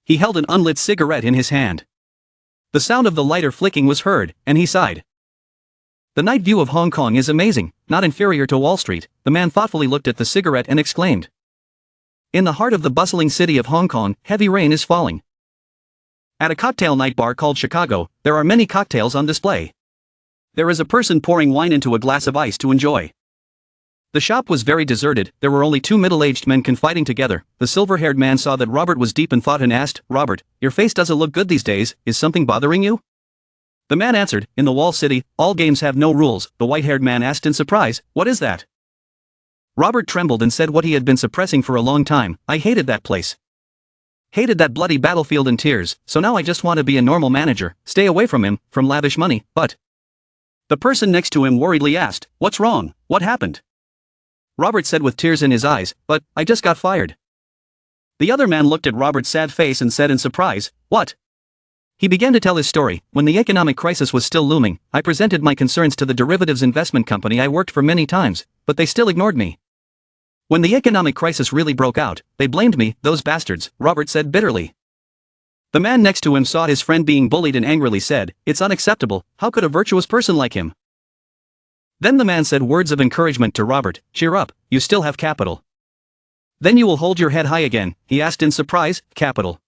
He held an unlit cigarette in his hand. The sound of the lighter flicking was heard, and he sighed. The night view of Hong Kong is amazing, not inferior to Wall Street. The man thoughtfully looked at the cigarette and exclaimed. In the heart of the bustling city of Hong Kong, heavy rain is falling. At a cocktail night bar called Chicago, there are many cocktails on display. There is a person pouring wine into a glass of ice to enjoy. The shop was very deserted, there were only two middle-aged men confiding together. The silver-haired man saw that Robert was deep in thought and asked, "Robert, your face doesn't look good these days, is something bothering you?" The man answered, "In the wall city, all games have no rules." The white-haired man asked in surprise, "What is that?" Robert trembled and said what he had been suppressing for a long time, "I hated that place. Hated that bloody battlefield in tears, so now I just want to be a normal manager, stay away from him, from lavish money, but..." The person next to him worriedly asked, "What's wrong? What happened?" Robert said with tears in his eyes, "But, I just got fired." The other man looked at Robert's sad face and said in surprise, "What?" He began to tell his story. "When the economic crisis was still looming, I presented my concerns to the derivatives investment company I worked for many times, but they still ignored me. When the economic crisis really broke out, they blamed me, those bastards," Robert said bitterly. The man next to him saw his friend being bullied and angrily said, "It's unacceptable, how could a virtuous person like him?" Then the man said words of encouragement to Robert, "Cheer up, you still have capital. Then you will hold your head high again," he asked in surprise, "Capital?"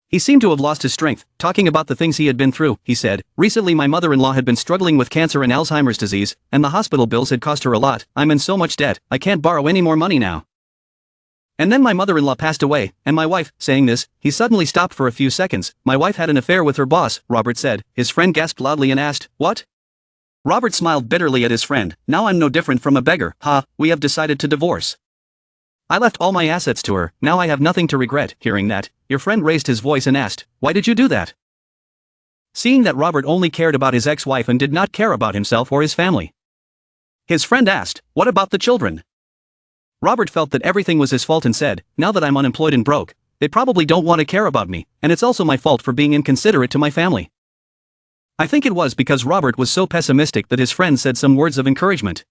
He seemed to have lost his strength, talking about the things he had been through. He said, "Recently my mother-in-law had been struggling with cancer and Alzheimer's disease, and the hospital bills had cost her a lot. I'm in so much debt, I can't borrow any more money now. And then my mother-in-law passed away, and my wife," saying this, he suddenly stopped for a few seconds, "my wife had an affair with her boss," Robert said. His friend gasped loudly and asked, "What?" Robert smiled bitterly at his friend, "Now I'm no different from a beggar. Ha, we have decided to divorce. I left all my assets to her, now I have nothing to regret." Hearing that, your friend raised his voice and asked, "Why did you do that?" Seeing that Robert only cared about his ex-wife and did not care about himself or his family. His friend asked, "What about the children?" Robert felt that everything was his fault and said, "Now that I'm unemployed and broke, they probably don't want to care about me, and it's also my fault for being inconsiderate to my family." I think it was because Robert was so pessimistic that his friend said some words of encouragement.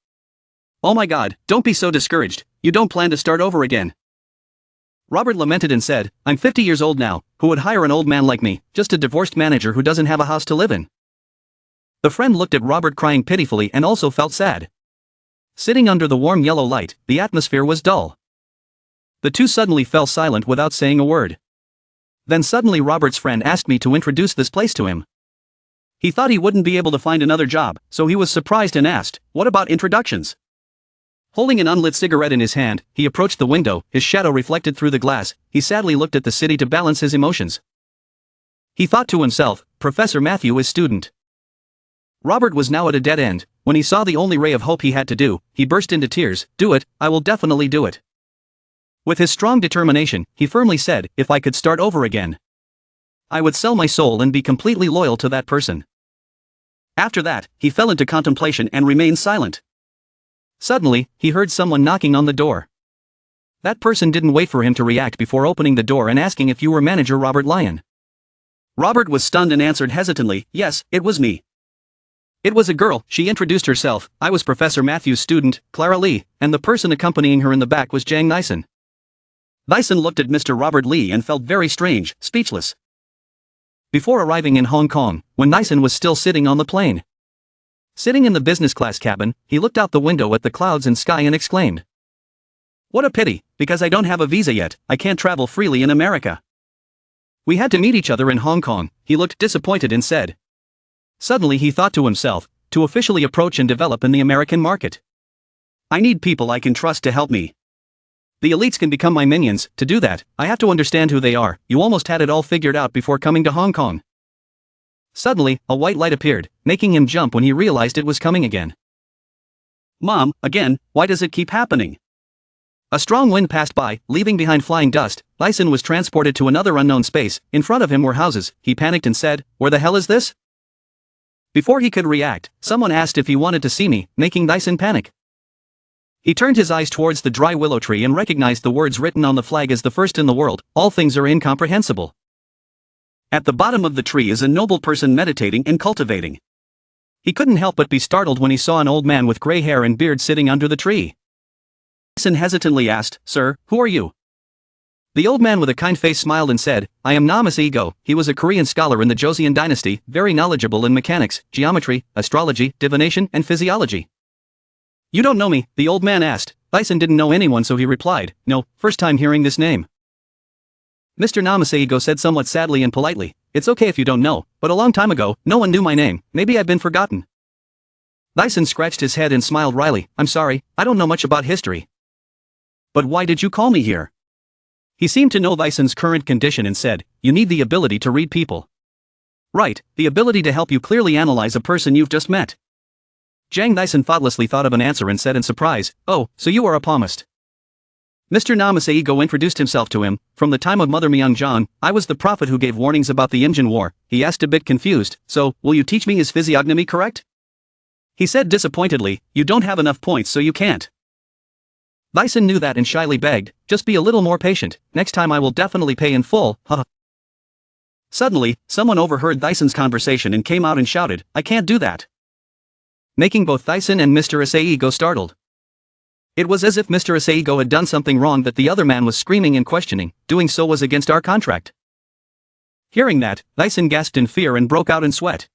"Oh my God, don't be so discouraged, you don't plan to start over again." Robert lamented and said, "I'm 50 years old now, who would hire an old man like me, just a divorced manager who doesn't have a house to live in?" The friend looked at Robert crying pitifully and also felt sad. Sitting under the warm yellow light, the atmosphere was dull. The two suddenly fell silent without saying a word. Then suddenly Robert's friend asked me to introduce this place to him. He thought he wouldn't be able to find another job, so he was surprised and asked, "What about introductions?" Holding an unlit cigarette in his hand, he approached the window, his shadow reflected through the glass. He sadly looked at the city to balance his emotions. He thought to himself, "Professor Matthew is student." Robert was now at a dead end. When he saw the only ray of hope he had to do, he burst into tears. "Do it, I will definitely do it." With his strong determination, he firmly said, "If I could start over again, I would sell my soul and be completely loyal to that person." After that, he fell into contemplation and remained silent. Suddenly, he heard someone knocking on the door. That person didn't wait for him to react before opening the door and asking if you were manager Robert Lyon. Robert was stunned and answered hesitantly, "Yes, it was me." It was a girl. She introduced herself. "I was Professor Matthew's student, Clara Lee, and the person accompanying her in the back was Jang Nyson." Nyson looked at Mr. Robert Lee and felt very strange, speechless. Before arriving in Hong Kong, when Nyson was still sitting on the plane. Sitting in the business class cabin, he looked out the window at the clouds and sky and exclaimed, "What a pity, because I don't have a visa yet, I can't travel freely in America. We had to meet each other in Hong Kong." He looked disappointed and said. Suddenly he thought to himself, "To officially approach and develop in the American market, I need people I can trust to help me. The elites can become my minions. To do that, I have to understand who they are." You almost had it all figured out before coming to Hong Kong. Suddenly, a white light appeared, making him jump when he realized it was coming again. "Mom, again, why does it keep happening?" A strong wind passed by, leaving behind flying dust. Nyson was transported to another unknown space. In front of him were houses. He panicked and said, "Where the hell is this?" Before he could react, someone asked if he wanted to see me, making Nyson panic. He turned his eyes towards the dry willow tree and recognized the words written on the flag as the first in the world, "All things are incomprehensible." At the bottom of the tree is a noble person meditating and cultivating. He couldn't help but be startled when he saw an old man with gray hair and beard sitting under the tree. Nyson hesitantly asked, "Sir, who are you?" The old man with a kind face smiled and said, "I am Namas Ego." He was a Korean scholar in the Joseon dynasty, very knowledgeable in mechanics, geometry, astrology, divination, and physiology. "You don't know me?" the old man asked. Nyson didn't know anyone, so he replied, "No, first time hearing this name." Mr. Namaseigo said somewhat sadly and politely, "It's okay if you don't know, but a long time ago, no one knew my name, maybe I've been forgotten." Thyssen scratched his head and smiled wryly. I'm sorry, I don't know much about history. But why did you call me here? He seemed to know Thyssen's current condition and said, you need the ability to read people. Right, the ability to help you clearly analyze a person you've just met. Jang Thyssen thoughtlessly thought of an answer and said in surprise, oh, so you are a palmist. Mr. Namaseigo introduced himself to him. From the time of Mother Myung-jan, I was the prophet who gave warnings about the Imjin War. He asked a bit confused, so, will you teach me his physiognomy correct? He said disappointedly, you don't have enough points so you can't. Thyssen knew that and shyly begged, just be a little more patient, next time I will definitely pay in full, haha. Suddenly, someone overheard Thyssen's conversation and came out and shouted, I can't do that. Making both Thyssen and Mr. Aseigo startled. It was as if Mr. Aseigo had done something wrong that the other man was screaming and questioning, doing so was against our contract. Hearing that, Thyssen gasped in fear and broke out in sweat.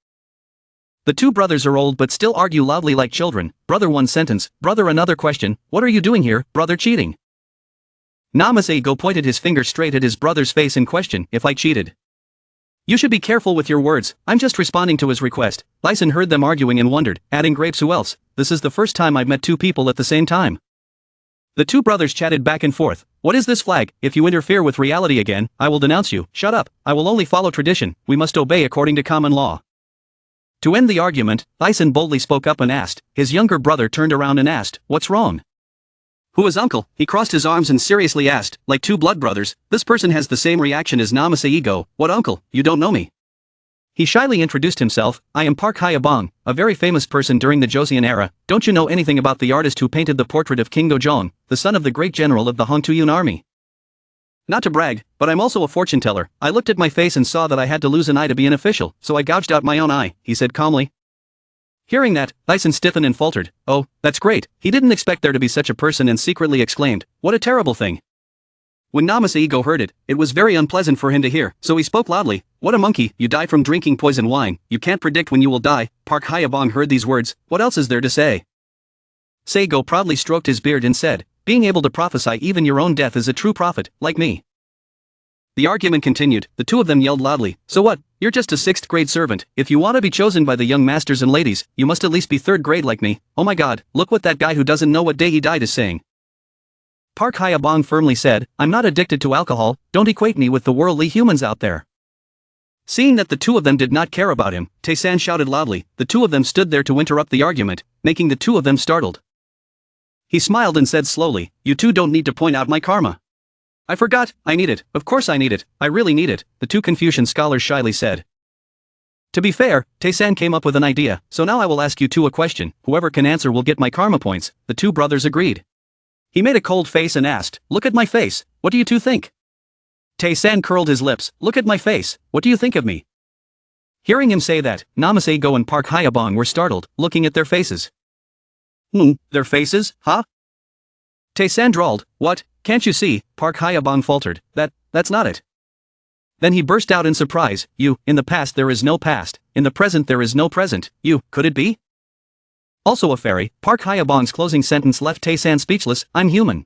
The two brothers are old but still argue loudly like children, brother one sentence, brother another question, what are you doing here, brother cheating? Namaseigo pointed his finger straight at his brother's face and questioned, if I cheated. You should be careful with your words, I'm just responding to his request. Thyssen heard them arguing and wondered, adding grapes who else, this is the first time I've met two people at the same time. The two brothers chatted back and forth. What is this flag? If you interfere with reality again, I will denounce you. Shut up, I will only follow tradition, we must obey according to common law. To end the argument, Thyssen boldly spoke up and asked. His younger brother turned around and asked, what's wrong? Who is uncle? He crossed his arms and seriously asked, like two blood brothers, this person has the same reaction as Namaseigo, what uncle, you don't know me? He shyly introduced himself, I am Park Hyabong, a very famous person during the Joseon era. Don't you know anything about the artist who painted the portrait of King Gojong, the son of the great general of the Hongtuyun army? Not to brag, but I'm also a fortune teller. I looked at my face and saw that I had to lose an eye to be an official, so I gouged out my own eye, he said calmly. Hearing that, Thyssen stiffened and faltered, oh, that's great, he didn't expect there to be such a person and secretly exclaimed, what a terrible thing. When Namaseigo heard it, it was very unpleasant for him to hear, so he spoke loudly, what a monkey, you die from drinking poison wine, you can't predict when you will die. Park Hyabong heard these words, what else is there to say? Seigo proudly stroked his beard and said, being able to prophesy even your own death is a true prophet, like me. The argument continued, the two of them yelled loudly, so what, you're just a 6th grade servant, if you want to be chosen by the young masters and ladies, you must at least be 3rd grade like me, oh my god, look what that guy who doesn't know what day he died is saying. Park Hyabong firmly said, I'm not addicted to alcohol, don't equate me with the worldly humans out there. Seeing that the two of them did not care about him, Tae-san shouted loudly, the two of them stood there to interrupt the argument, making the two of them startled. He smiled and said slowly, you two don't need to point out my karma. I forgot, I need it, of course I need it, I really need it, the two Confucian scholars shyly said. To be fair, Tae-san came up with an idea, so now I will ask you two a question, whoever can answer will get my karma points, the two brothers agreed. He made a cold face and asked, look at my face, what do you two think? Tae-san curled his lips, look at my face, what do you think of me? Hearing him say that, Namaseigo and Park Hyabong were startled, looking at their faces. Their faces, huh? Tae-san drawled, what, can't you see? Park Hyabong faltered, that's not it. Then he burst out in surprise, in the past there is no past, in the present there is no present, could it be? Also a fairy, Park Hyabong's closing sentence left Tae-san speechless, I'm human.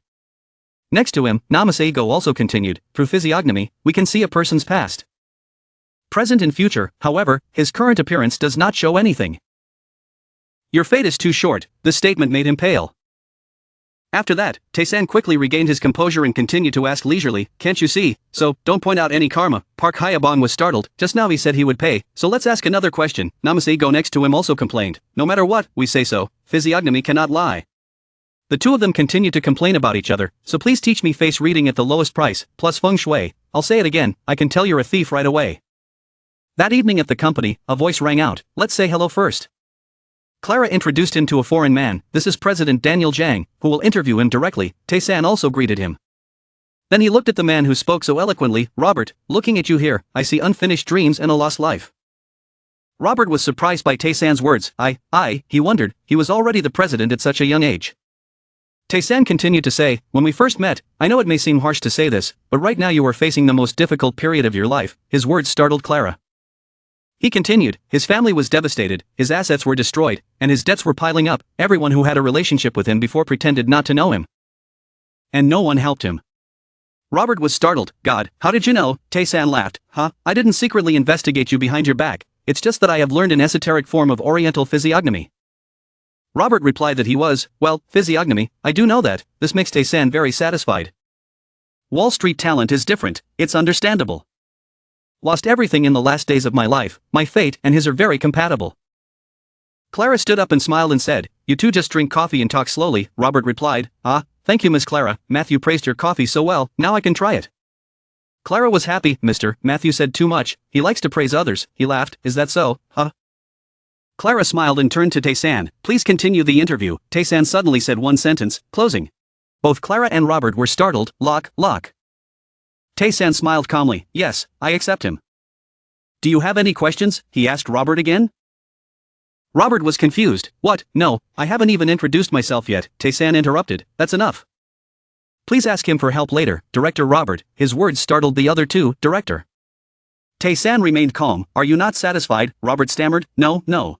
Next to him, Namaseigo also continued, through physiognomy, we can see a person's past. Present and future, however, his current appearance does not show anything. Your fate is too short, this statement made him pale. After that, Tae-san quickly regained his composure and continued to ask leisurely, can't you see, so, don't point out any karma. Park Hyabong was startled, just now he said he would pay, so let's ask another question. Namaseigo next to him also complained, no matter what, we say so, physiognomy cannot lie. The two of them continued to complain about each other, so please teach me face reading at the lowest price, plus feng shui, I'll say it again, I can tell you're a thief right away. That evening at the company, a voice rang out, let's say hello first. Clara introduced him to a foreign man, this is President Daniel Zhang, who will interview him directly. Tae-san also greeted him. Then he looked at the man who spoke so eloquently, Robert, looking at you here, I see unfinished dreams and a lost life. Robert was surprised by Tae-san's words, he wondered, he was already the president at such a young age. Tae-san continued to say, when we first met, I know it may seem harsh to say this, but right now you are facing the most difficult period of your life, his words startled Clara. He continued, his family was devastated, his assets were destroyed, and his debts were piling up, everyone who had a relationship with him before pretended not to know him. And no one helped him. Robert was startled, God, how did you know? Tae-san laughed, I didn't secretly investigate you behind your back, it's just that I have learned an esoteric form of Oriental physiognomy. Robert replied that he was, well, physiognomy, I do know that. This makes Tae-san very satisfied. Wall Street talent is different, it's understandable. Lost everything in the last days of my life, my fate and his are very compatible. Clara stood up and smiled and said, you two just drink coffee and talk slowly. Robert replied, ah, thank you Miss Clara, Matthew praised your coffee so well, now I can try it. Clara was happy. Mr. Matthew said too much, he likes to praise others. He laughed, is that so, huh? Clara smiled and turned to Tae-san, please continue the interview. Tae-san suddenly said one sentence, closing. Both Clara and Robert were startled, lock. Tae-san smiled calmly, yes, I accept him. Do you have any questions? He asked Robert again. Robert was confused. What? No, I haven't even introduced myself yet. Tae-san interrupted, that's enough. Please ask him for help later, Director Robert. His words startled the other two. Director. Tae-san remained calm. Are you not satisfied? Robert stammered, no.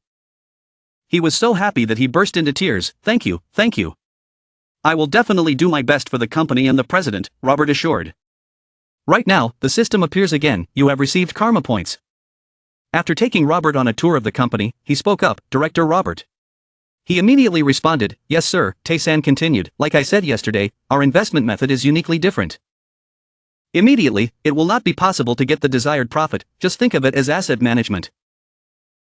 He was so happy that he burst into tears. Thank you. I will definitely do my best for the company and the president, Robert assured. Right now, the system appears again, you have received karma points. After taking Robert on a tour of the company, he spoke up, Director Robert. He immediately responded, yes sir. Tae-san continued, like I said yesterday, our investment method is uniquely different. Immediately, it will not be possible to get the desired profit, just think of it as asset management.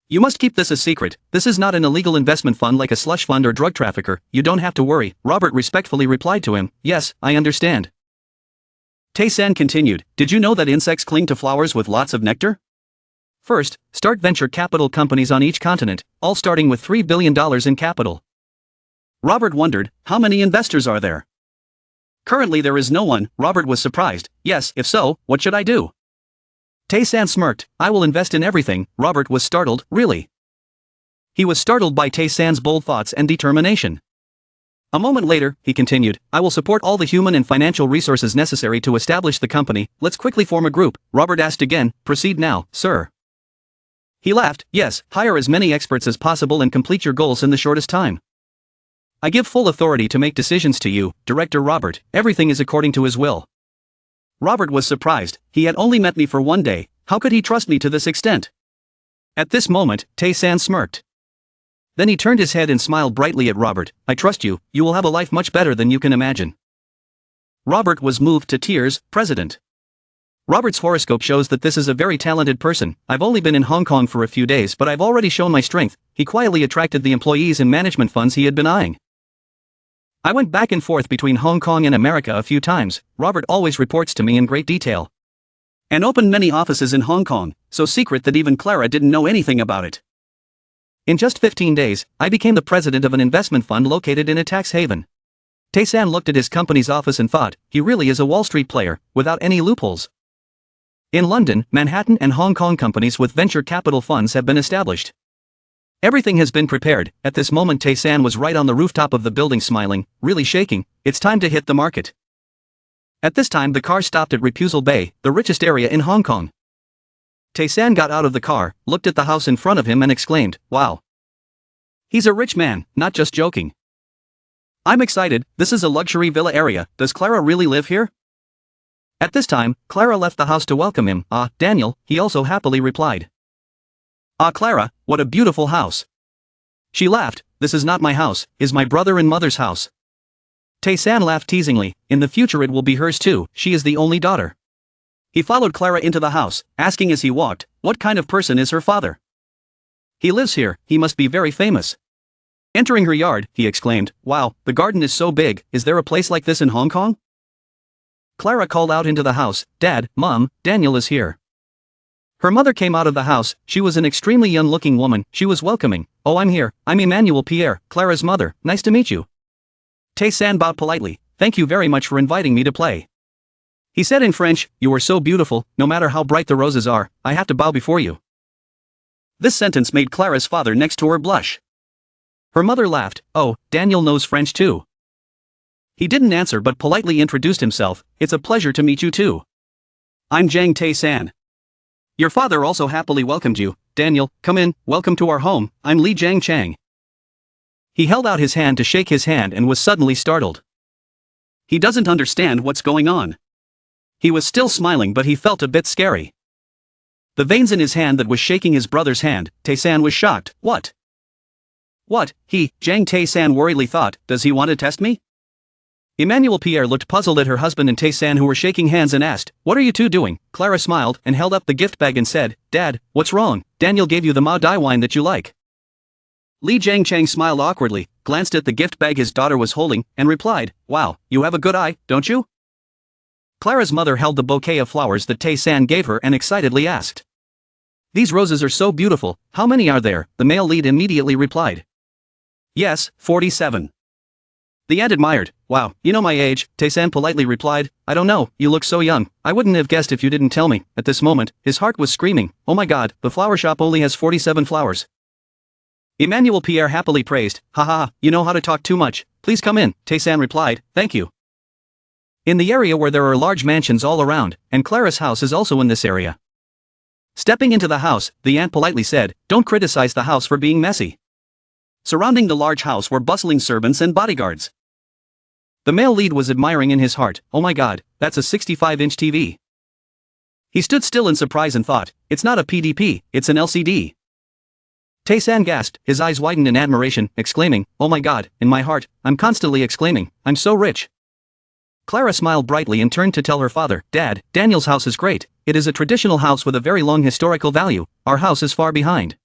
You must keep this a secret, this is not an illegal investment fund like a slush fund or drug trafficker, you don't have to worry. Robert respectfully replied to him, yes, I understand. Tae-san continued, did you know that insects cling to flowers with lots of nectar? First, start venture capital companies on each continent, all starting with $3 billion in capital. Robert wondered, how many investors are there? Currently there is no one. Robert was surprised, yes, if so, what should I do? Tae-san smirked, I will invest in everything. Robert was startled, really? He was startled by Tae-san's bold thoughts and determination. A moment later, he continued, I will support all the human and financial resources necessary to establish the company, let's quickly form a group. Robert asked again, proceed now, sir. He laughed, yes, hire as many experts as possible and complete your goals in the shortest time. I give full authority to make decisions to you, Director Robert, everything is according to his will. Robert was surprised, he had only met me for one day, how could he trust me to this extent? At this moment, Tae-san smirked. Then he turned his head and smiled brightly at Robert, I trust you, you will have a life much better than you can imagine. Robert was moved to tears, President. Robert's horoscope shows that this is a very talented person. I've only been in Hong Kong for a few days but I've already shown my strength. He quietly attracted the employees and management funds he had been eyeing. I went back and forth between Hong Kong and America a few times. Robert always reports to me in great detail. And opened many offices in Hong Kong, so secret that even Clara didn't know anything about it. In just 15 days, I became the president of an investment fund located in a tax haven. Tae-san looked at his company's office and thought, he really is a Wall Street player, without any loopholes. In London, Manhattan and Hong Kong companies with venture capital funds have been established. Everything has been prepared. At this moment Tae-san was right on the rooftop of the building smiling, really shaking, it's time to hit the market. At this time the car stopped at Repulsal Bay, the richest area in Hong Kong. Tae-san got out of the car, looked at the house in front of him and exclaimed, wow. He's a rich man, not just joking. I'm excited, this is a luxury villa area, does Clara really live here? At this time, Clara left the house to welcome him. Ah, Daniel, he also happily replied. Ah Clara, what a beautiful house. She laughed, this is not my house, is my brother and mother's house. Tae-san laughed teasingly, in the future it will be hers too, she is the only daughter. He followed Clara into the house, asking as he walked, what kind of person is her father? He lives here, he must be very famous. Entering her yard, he exclaimed, wow, the garden is so big, is there a place like this in Hong Kong? Clara called out into the house, Dad, Mom, Daniel is here. Her mother came out of the house, she was an extremely young-looking woman, she was welcoming, oh I'm here, I'm Emmanuel Pierre, Clara's mother, nice to meet you. Tae-san bowed politely, thank you very much for inviting me to play. He said in French, you are so beautiful, no matter how bright the roses are, I have to bow before you. This sentence made Clara's father next to her blush. Her mother laughed, oh, Daniel knows French too. He didn't answer but politely introduced himself, it's a pleasure to meet you too. I'm Jang Tae-san. Your father also happily welcomed you, Daniel, come in, welcome to our home, I'm Lee Jang Chang. He held out his hand to shake his hand and was suddenly startled. He doesn't understand what's going on. He was still smiling but he felt a bit scary. The veins in his hand that was shaking his brother's hand, Tae-san was shocked, what? What, he, Jang Tae-san worriedly thought, does he want to test me? Emmanuel Pierre looked puzzled at her husband and Tae-san who were shaking hands and asked, what are you two doing? Clara smiled and held up the gift bag and said, Dad, what's wrong? Daniel gave you the Mao Dai wine that you like. Li Jiangchang smiled awkwardly, glanced at the gift bag his daughter was holding, and replied, wow, you have a good eye, don't you? Clara's mother held the bouquet of flowers that Tae-san gave her and excitedly asked. These roses are so beautiful, how many are there? The male lead immediately replied. Yes, 47. The aunt admired. Wow, you know my age, Tae-san politely replied. I don't know, you look so young. I wouldn't have guessed if you didn't tell me. At this moment, his heart was screaming, oh my god, the flower shop only has 47 flowers. Emmanuel Pierre happily praised, haha, you know how to talk too much. Please come in, Tae-san replied, thank you. In the area where there are large mansions all around, and Clara's house is also in this area. Stepping into the house, the aunt politely said, don't criticize the house for being messy. Surrounding the large house were bustling servants and bodyguards. The male lead was admiring in his heart, oh my god, that's a 65-inch TV. He stood still in surprise and thought, it's not a PDP, it's an LCD. Tae-san gasped, his eyes widened in admiration, exclaiming, oh my god, in my heart, I'm constantly exclaiming, I'm so rich. Clara smiled brightly and turned to tell her father, Dad, Daniel's house is great, it is a traditional house with a very long historical value, our house is far behind.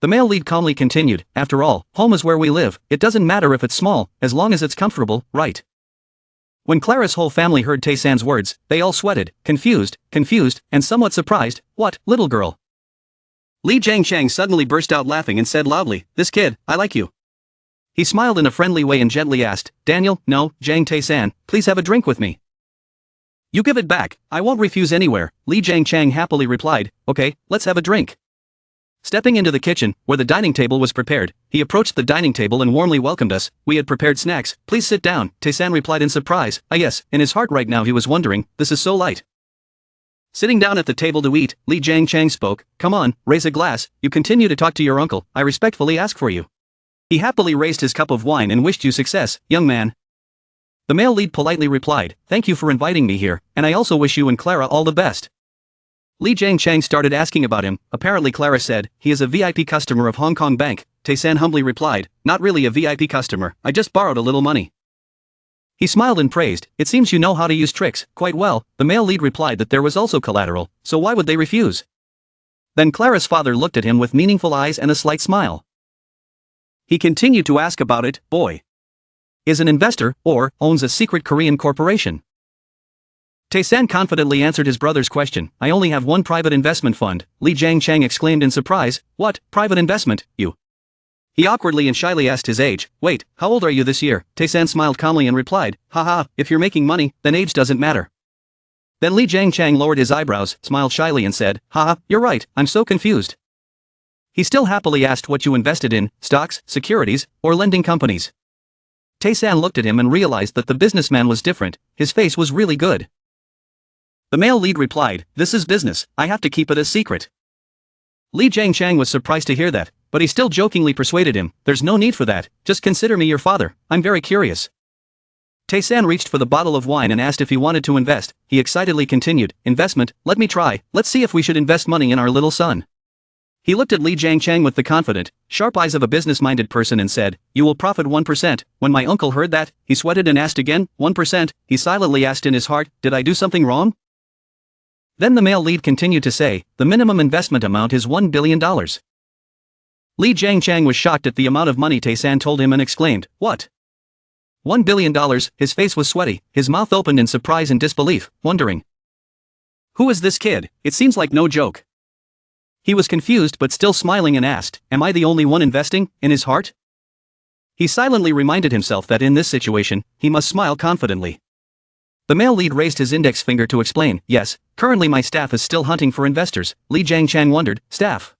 The male lead calmly continued, after all, home is where we live, it doesn't matter if it's small, as long as it's comfortable, right? When Clara's whole family heard Tae-san's words, they all sweated, confused, and somewhat surprised. What, little girl? Li Jiangchang suddenly burst out laughing and said loudly, this kid, I like you. He smiled in a friendly way and gently asked, Daniel, no, Jang Tae-san, please have a drink with me. You give it back, I won't refuse anywhere, Li Jiangchang happily replied, okay, let's have a drink. Stepping into the kitchen, where the dining table was prepared, he approached the dining table and warmly welcomed us. We had prepared snacks, please sit down, Tae-san replied in surprise. Ah yes, in his heart right now he was wondering, this is so light. Sitting down at the table to eat, Li Jiangchang spoke, come on, raise a glass, you continue to talk to your uncle, I respectfully ask for you. He happily raised his cup of wine and wished you success, young man. The male lead politely replied, thank you for inviting me here, and I also wish you and Clara all the best. Li Jiangchang started asking about him. Apparently Clara said, he is a VIP customer of Hong Kong Bank. Tae-san humbly replied, not really a VIP customer, I just borrowed a little money. He smiled and praised, it seems you know how to use tricks, quite well. The male lead replied that there was also collateral, so why would they refuse? Then Clara's father looked at him with meaningful eyes and a slight smile. He continued to ask about it, boy. Is an investor, or, owns a secret Korean corporation. Tae-san confidently answered his brother's question, I only have one private investment fund. Li Jiangchang exclaimed in surprise, what, private investment, you? He awkwardly and shyly asked his age, wait, how old are you this year? Tae-san smiled calmly and replied, haha, if you're making money, then age doesn't matter. Then Li Jiangchang lowered his eyebrows, smiled shyly and said, haha, you're right, I'm so confused. He still happily asked what you invested in, stocks, securities, or lending companies. Tae-san looked at him and realized that the businessman was different, his face was really good. The male lead replied, this is business, I have to keep it a secret. Li Jiangchang was surprised to hear that, but he still jokingly persuaded him, there's no need for that, just consider me your father, I'm very curious. Tae-san reached for the bottle of wine and asked if he wanted to invest. He excitedly continued, investment, let me try, let's see if we should invest money in our little son. He looked at Li Jiangchang with the confident, sharp eyes of a business-minded person and said, you will profit 1%. When my uncle heard that, he sweated and asked again, 1%, he silently asked in his heart, did I do something wrong? Then the male lead continued to say, the minimum investment amount is $1 billion. Li Jiangchang was shocked at the amount of money Tae-san told him and exclaimed, what? $1 billion, his face was sweaty, his mouth opened in surprise and disbelief, wondering. Who is this kid? It seems like no joke. He was confused but still smiling and asked, am I the only one investing, in his heart? He silently reminded himself that in this situation, he must smile confidently. The male lead raised his index finger to explain, yes, currently my staff is still hunting for investors. Li Jiangchang wondered, staff.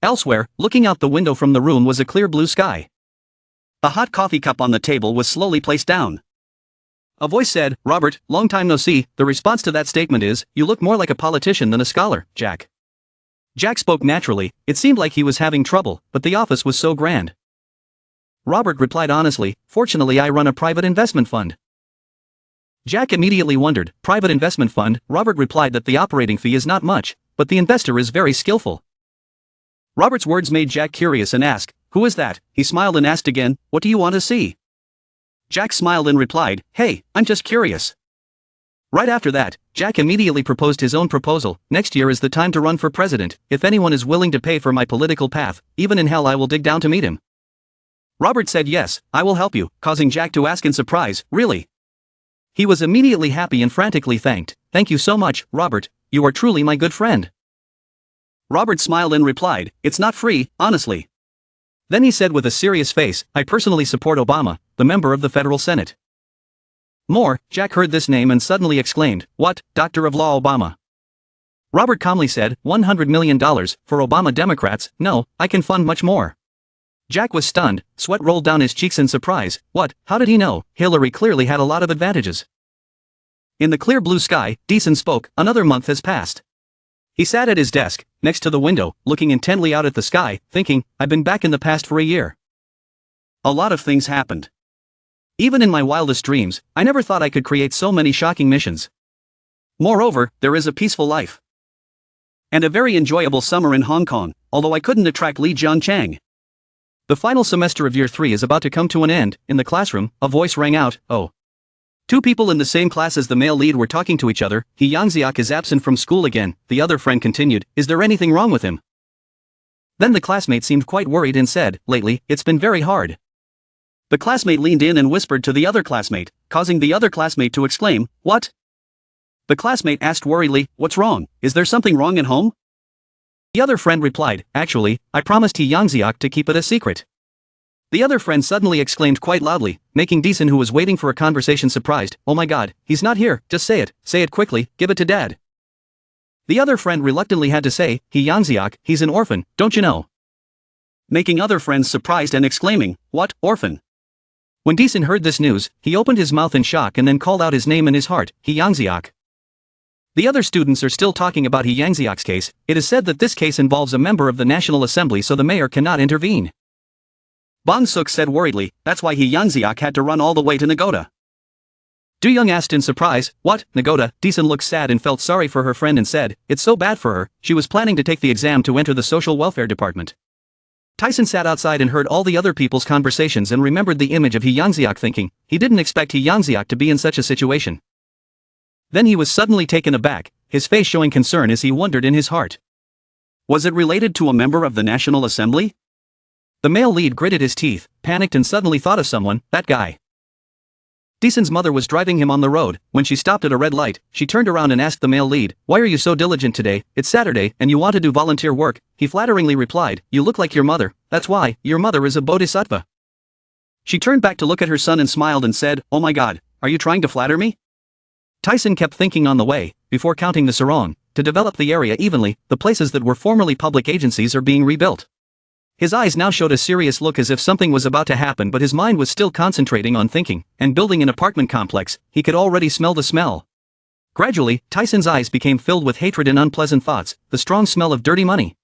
Elsewhere, looking out the window from the room was a clear blue sky. A hot coffee cup on the table was slowly placed down. A voice said, Robert, long time no see. The response to that statement is, you look more like a politician than a scholar, Jack. Jack spoke naturally, it seemed like he was having trouble, but the office was so grand. Robert replied honestly, fortunately I run a private investment fund. Jack immediately wondered, private investment fund. Robert replied that the operating fee is not much, but the investor is very skillful. Robert's words made Jack curious and asked, Who is that? He smiled and asked again, what do you want to see? Jack smiled and replied, hey, I'm just curious. Right after that, Jack immediately proposed his own proposal. Next year is the time to run for president. If anyone is willing to pay for my political path, even in hell I will dig down to meet him. Robert said yes, I will help you, causing Jack to ask in surprise, really? He was immediately happy and frantically thanked. Thank you so much, Robert, you are truly my good friend. Robert smiled and replied, it's not free, honestly. Then he said with a serious face, I personally support Obama, the member of the federal Senate. More, Jack heard this name and suddenly exclaimed, what, Doctor of Law Obama? Robert calmly said, $100 million, for Obama Democrats, no, I can fund much more. Jack was stunned, sweat rolled down his cheeks in surprise, what, how did he know? Hillary clearly had a lot of advantages. In the clear blue sky, Deason spoke, another month has passed. He sat at his desk, next to the window, looking intently out at the sky, thinking, I've been back in the past for a year. A lot of things happened. Even in my wildest dreams, I never thought I could create so many shocking missions. Moreover, there is a peaceful life. And a very enjoyable summer in Hong Kong, although I couldn't attract Li Jiangchang. The final semester of year 3 is about to come to an end. In the classroom, a voice rang out, oh. 2 people in the same class as the male lead were talking to each other. He Yangziak is absent from school again, the other friend continued, is there anything wrong with him? Then the classmate seemed quite worried and said, lately, it's been very hard. The classmate leaned in and whispered to the other classmate, causing the other classmate to exclaim, what? The classmate asked worriedly, what's wrong, is there something wrong at home? The other friend replied, actually, I promised He Yangziak to keep it a secret. The other friend suddenly exclaimed quite loudly, making Deason, who was waiting for a conversation, surprised, oh my god, he's not here, just say it quickly, give it to dad. The other friend reluctantly had to say, He Yangziak, he's an orphan, don't you know? Making other friends surprised and exclaiming, what, orphan? When Deason heard this news, he opened his mouth in shock and then called out his name in his heart, He Yangziak. The other students are still talking about He Yangziak's case. It is said that this case involves a member of the National Assembly, so the mayor cannot intervene. Bong Suk said worriedly, that's why He Yangziak had to run all the way to Nagoda. Du Young asked in surprise, what, Nagoda? Deason looked sad and felt sorry for her friend and said, it's so bad for her, she was planning to take the exam to enter the social welfare department. Tyson sat outside and heard all the other people's conversations and remembered the image of He Yangziak, thinking, he didn't expect He Yangziak to be in such a situation. Then he was suddenly taken aback, his face showing concern as he wondered in his heart. Was it related to a member of the National Assembly? The male lead gritted his teeth, panicked and suddenly thought of someone, that guy. Deason's mother was driving him on the road. When she stopped at a red light, she turned around and asked the male lead, why are you so diligent today? It's Saturday and you want to do volunteer work. He flatteringly replied, you look like your mother, that's why, your mother is a bodhisattva. She turned back to look at her son and smiled and said, oh my god, are you trying to flatter me? Tyson kept thinking on the way, before counting the sarong, to develop the area evenly, the places that were formerly public agencies are being rebuilt. His eyes now showed a serious look as if something was about to happen, but his mind was still concentrating on thinking, and building an apartment complex. He could already smell the smell. Gradually, Tyson's eyes became filled with hatred and unpleasant thoughts, the strong smell of dirty money.